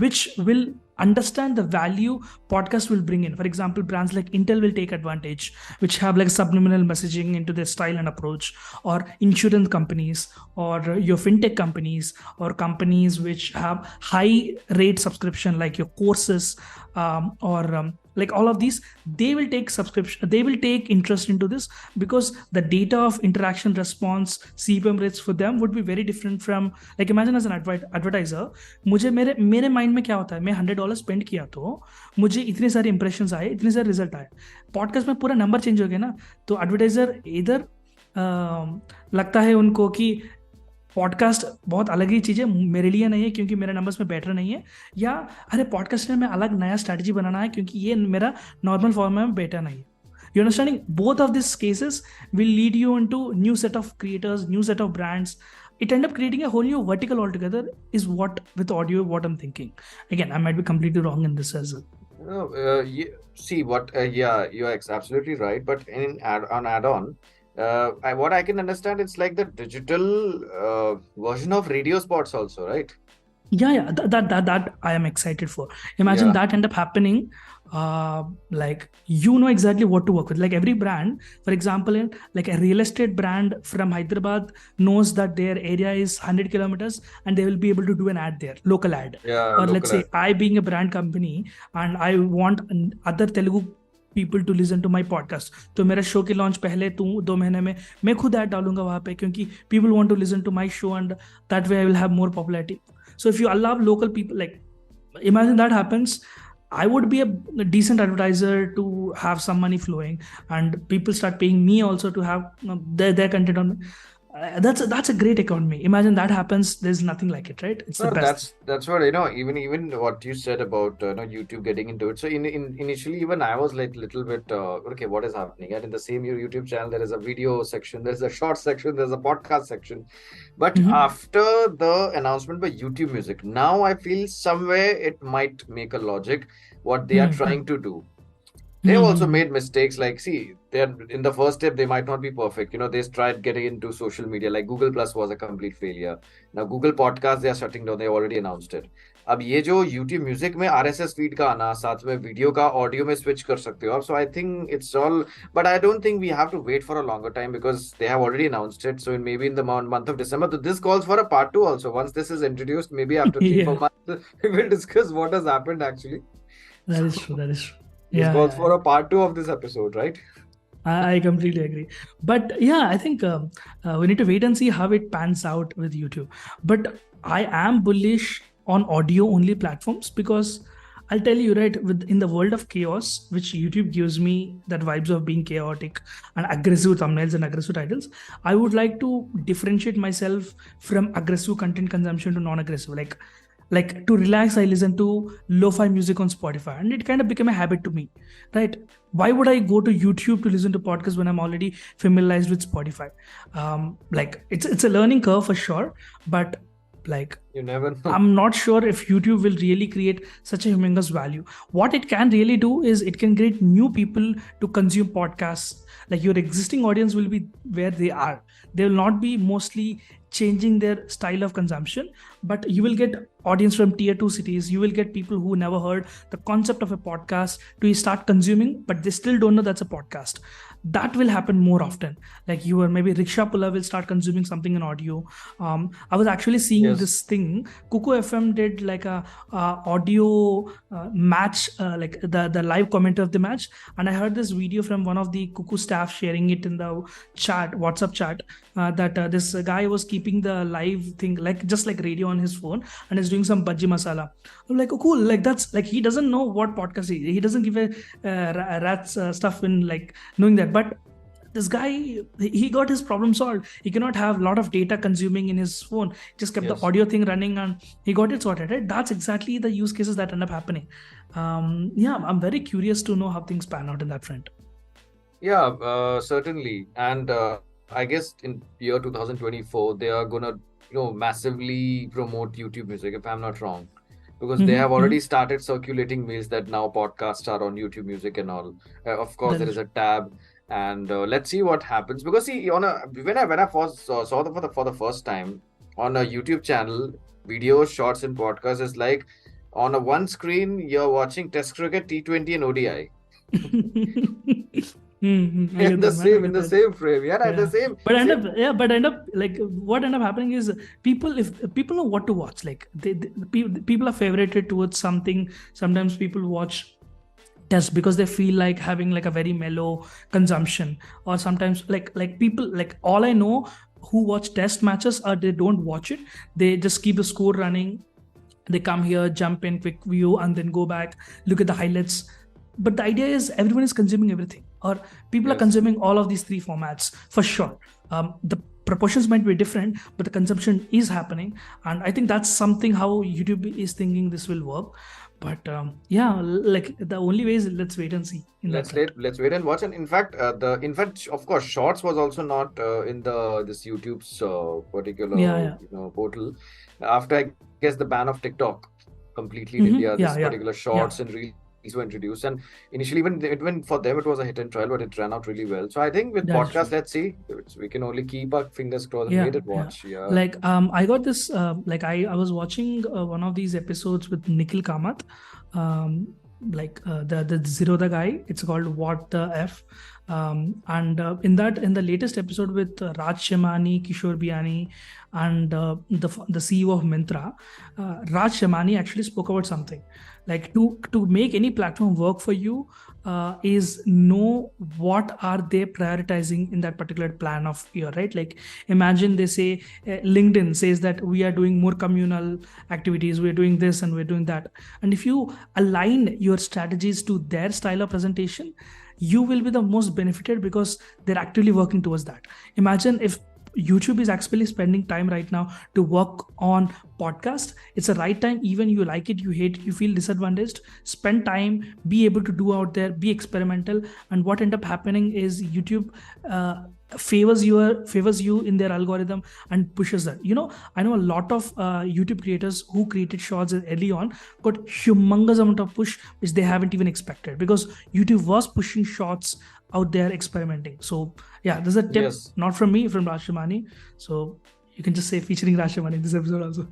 which will understand the value podcast will bring in. For example, brands like Intel will take advantage, which have like subliminal messaging into their style and approach, or insurance companies, or your fintech companies, or companies which have high rate subscription like your courses, or like all of these, they will take subscription, they will take interest into this, because the data of interaction response CPM rates for them would be very different from, like imagine as an advertiser, मुझे मेरे mind में क्या होता है, मैं $100 spend किया तो मुझे इतने सारे इंप्रेशंस आए, इतने सारे रिजल्ट आए. पॉडकास्ट में पूरा नंबर चेंज हो गया ना, तो एडवर्टाइजर इधर लगता है उनको कि पॉडकास्ट बहुत अलग ही चीज़ है, मेरे लिए नहीं है क्योंकि मेरे नंबर्स में बेटर नहीं है, या अरे पॉडकास्ट में अलग नया स्ट्रैटेजी बनाना है क्योंकि ये मेरा नॉर्मल फॉर्म में बेटर नहीं है. You understanding? Both of these cases will lead you into new set of creators, new set of brands. It end up creating a whole new vertical altogether. Is what with audio, what I'm thinking. Again, I might be completely wrong in this as well. No, see what? Yeah, you're absolutely right. But on add-on, what I can understand, it's like the digital version of radio spots also, right? Yeah, that I am excited for. Imagine Yeah. that end up happening. Like you know exactly what to work with. Like every brand, for example, in like a real estate brand from Hyderabad knows that their area is 100 kilometers and they will be able to do an ad there, local ad. Yeah, Or let's local say I being a brand company and I want other Telugu people to listen to my podcast, तो मेरा show की launch पहले 2 महीने में मैं खुद add डालूंगा वहां पे, क्योंकि people want to listen to my show and that way I will have more popularity. So if you allow local people, like imagine that happens, I would be a decent advertiser to have some money flowing, and people start paying me also to have their content on. That's a great economy. Imagine that happens. There's nothing like it, right? It's the No, best. that's what even what you said about YouTube getting into it. So in initially even I was like little bit okay, what is happening? And in the same YouTube channel there is a video section, there's a short section, there's a podcast section. But Mhm. after the announcement by YouTube Music, now I feel somewhere it might make a logic what they are Mhm. trying to do. They have also Mhm. made mistakes. Like, see, they're in the first step, they might not be perfect. They tried getting into social media. Like Google Plus was a complete failure. Now Google Podcast, they are shutting down. They already announced it. अब ये जो YouTube music में RSS feed का आना, साथ में video का audio में स्विच कर सकते हो आप, so I think it's all, but I don't think we have to wait for a longer time because they have already announced it. So in maybe in the month of December. So this calls for a part two also. Once this is introduced, maybe after 3 4 Yeah, months, we will discuss what has happened actually. that is true. So That is true. this Yeah, calls yeah, for yeah. a part two of this episode, right? I completely agree. But yeah, I think we need to wait and see how it pans out with YouTube. But I am bullish on audio only platforms because I'll tell you, right, in the world of chaos, which YouTube gives me that vibes of being chaotic and aggressive thumbnails and aggressive titles, I would like to differentiate myself from aggressive content consumption to non-aggressive. Like to relax, I listen to lo-fi music on Spotify, and it kind of became a habit to me, right? Why would I go to YouTube to listen to podcasts when I'm already familiarized with Spotify? Like it's a learning curve for sure, but like You never know. I'm not sure if YouTube will really create such a humongous value. What it can really do is it can create new people to consume podcasts. Like your existing audience will be where they are. They will not be mostly changing their style of consumption, but you will get audience from tier 2 cities. You will get people who never heard the concept of a podcast to start consuming, but they still don't know that's a podcast. That will happen more often. Like you or maybe rickshaw puller will start consuming something in audio. I was actually seeing Yes. this thing. Kuku FM did like a audio match, like the live commenter of the match, and I heard this video from one of the Kuku staff sharing it in the chat, WhatsApp chat, that this guy was keeping the live thing like just like radio on his phone and is doing some bhaji masala. I'm like, oh, cool. Like that's like he doesn't know what podcast is. He doesn't give a rat's stuff in like knowing that, but this guy, he got his problem solved. He cannot have a lot of data consuming in his phone, just kept the Yes. audio thing running and he got it sorted, right? That's exactly the use cases that end up happening. Yeah, I'm very curious to know how things pan out in that front. Yeah, certainly. And I guess in year 2024, they are gonna, massively promote YouTube music, if I'm not wrong. Because they have already started circulating mails that now podcasts are on YouTube music and all. Of course, That there is is a tab, and let's see what happens. Because see, when I first saw the for the first time on a YouTube channel, videos, shorts, and podcasts is like on a one screen you're watching Test cricket, T20, and ODI. I In get the that, man. I same get that. same frame, yeah, at the Yeah. same But end same. up, yeah, but end up like what end up happening is people, if people know what to watch, like people are favorited towards something. Sometimes people watch test because they feel like having like a very mellow consumption, or sometimes like people, like all I know who watch test matches are they don't watch it. They just keep the score running. They come here, jump in, quick view, and then go back, look at the highlights. But the idea is everyone is consuming everything, or people are Yes. consuming all of these 3 formats for sure. The proportions might be different, but the consumption is happening, and I think that's something how YouTube is thinking this will work. But yeah, like the only way is let's wait and see in that front. Let's wait and watch. And in fact, of course, Shorts was also not in the this YouTube's particular Yeah, yeah. portal. After I guess the ban of TikTok completely in India, Yeah, this yeah, particular yeah. Shorts and Reels were introduced. And initially, even for them, it was a hit and trial, but it ran out really well. So I think with That is true. podcast, let's see. We can only keep our fingers crossed and Yeah, wait and yeah. watch. Yeah. Like I got this like I was watching one of these episodes with Nikhil Kamath, like the Zerodha guy. It's called What the F. And in the latest episode with Raj Shemani, Kishore Biani, and the CEO of Myntra, Raj Shemani actually spoke about something like to make any platform work for you is know what are they prioritizing in that particular plan of year, right? Like imagine they say LinkedIn says that we are doing more communal activities, we're doing this and we're doing that, and if you align your strategies to their style of presentation, you will be the most benefited because they're actively working towards that. Imagine if YouTube is actually spending time right now to work on podcast. It's a right time, even you like it, you hate it, you feel disadvantaged, spend time, be able to do out there, be experimental. And what end up happening is YouTube favors you in their algorithm and pushes that. I know a lot of YouTube creators who created shorts early on got humongous amount of push which they haven't even expected because YouTube was pushing shorts out there experimenting. So yeah, there's a tip, Yes. not from me, from Rashimani. So You can just say featuring Rashomon in this episode also.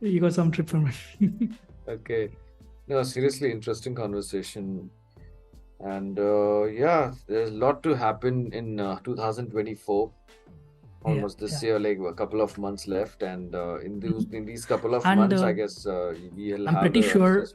You got some trip from it. Okay. No, seriously, interesting conversation. And there's a lot to happen in 2024. Almost this year, like a couple of months left, and in these couple of And months, I guess we'll I'm have pretty sure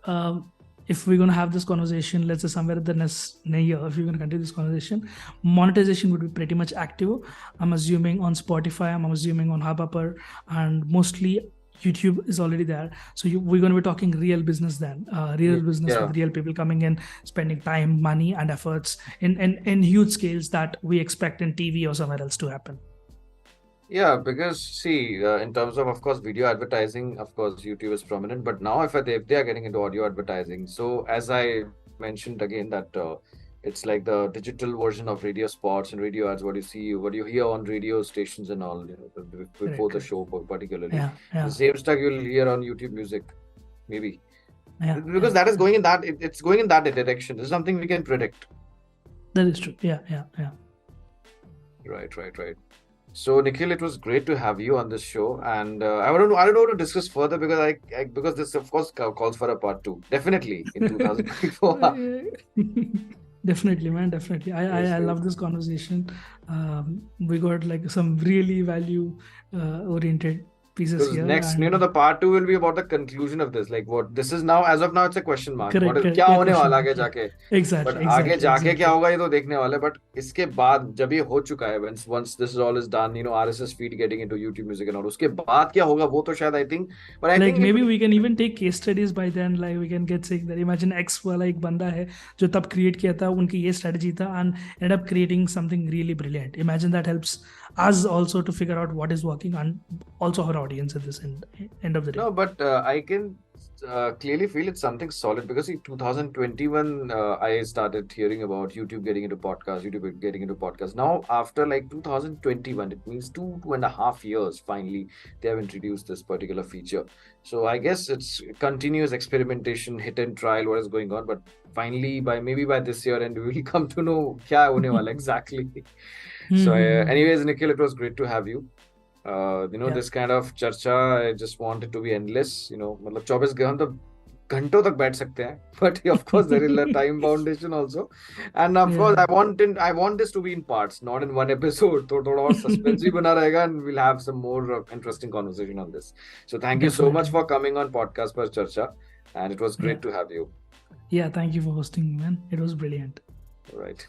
if we're going to have this conversation, let's say somewhere in the next year, if we're going to continue this conversation, monetization would be pretty much active. I'm assuming on Spotify, I'm assuming on Hubhopper, and mostly YouTube is already there. So we're going to be talking real business then, business with real people coming in, spending time, money, and efforts in huge scales that we expect in TV or somewhere else to happen. Yeah, because see, in terms of course, video advertising, of course, YouTube is prominent. But now, if they are getting into audio advertising, so as I mentioned again, that it's like the digital version of radio spots and radio ads. What you hear on radio stations and all, before the show, particularly. The same stuff you'll hear on YouTube Music, maybe. Because that is going in that it's going in that direction. This is something we can predict. That is true. Yeah. Right. So Nikhil, it was great to have you on this show, and I don't know what to discuss further because because this of course calls for a part 2, definitely in 2024. Definitely, man. Definitely, I love this conversation. We got like some really value oriented pieces here. Next, the part 2 will be about the conclusion of this. Like what this is now, as of now, it's a question mark. Correct, what is क्या होने वाला आगे जाके? Exactly. But आगे जाके क्या होगा ये तो देखने वाला है. But इसके बाद जब ये हो चुका है, once this is all is done, RSS feed getting into YouTube Music and all, उसके बाद क्या होगा वो तो शायद I think. But I think maybe we can even take case studies by then. Like we can get saying that imagine X वाला एक बंदा है जो तब create किया था, उनकी ये strategy था and ended up creating something really brilliant. Imagine that helps us also to figure out what is working and also our audience at this end of the day. No, but I can clearly feel it's something solid because in 2021 I started hearing about YouTube getting into podcasts. Now after like 2021, it means 2.5 years, finally they have introduced this particular feature. So I guess it's continuous experimentation, hit and trial, what is going on. But finally, maybe by this year, and we will come to know kya hone wala exactly. So anyways, Nikhil, it was great to have you. This kind of charcha, I just want it to be endless. मतलब 24 घंटों तक बैठ सकते हैं. But of course, there is a time foundation also. And of course, I want this to be in parts, not in one episode. तो थोड़ा और suspense भी बना रहेगा, and we'll have some more interesting conversation on this. So thank you so much for coming on Podcast Per Charcha, and it was great to have you. Yeah, thank you for hosting me, man. It was brilliant. All right.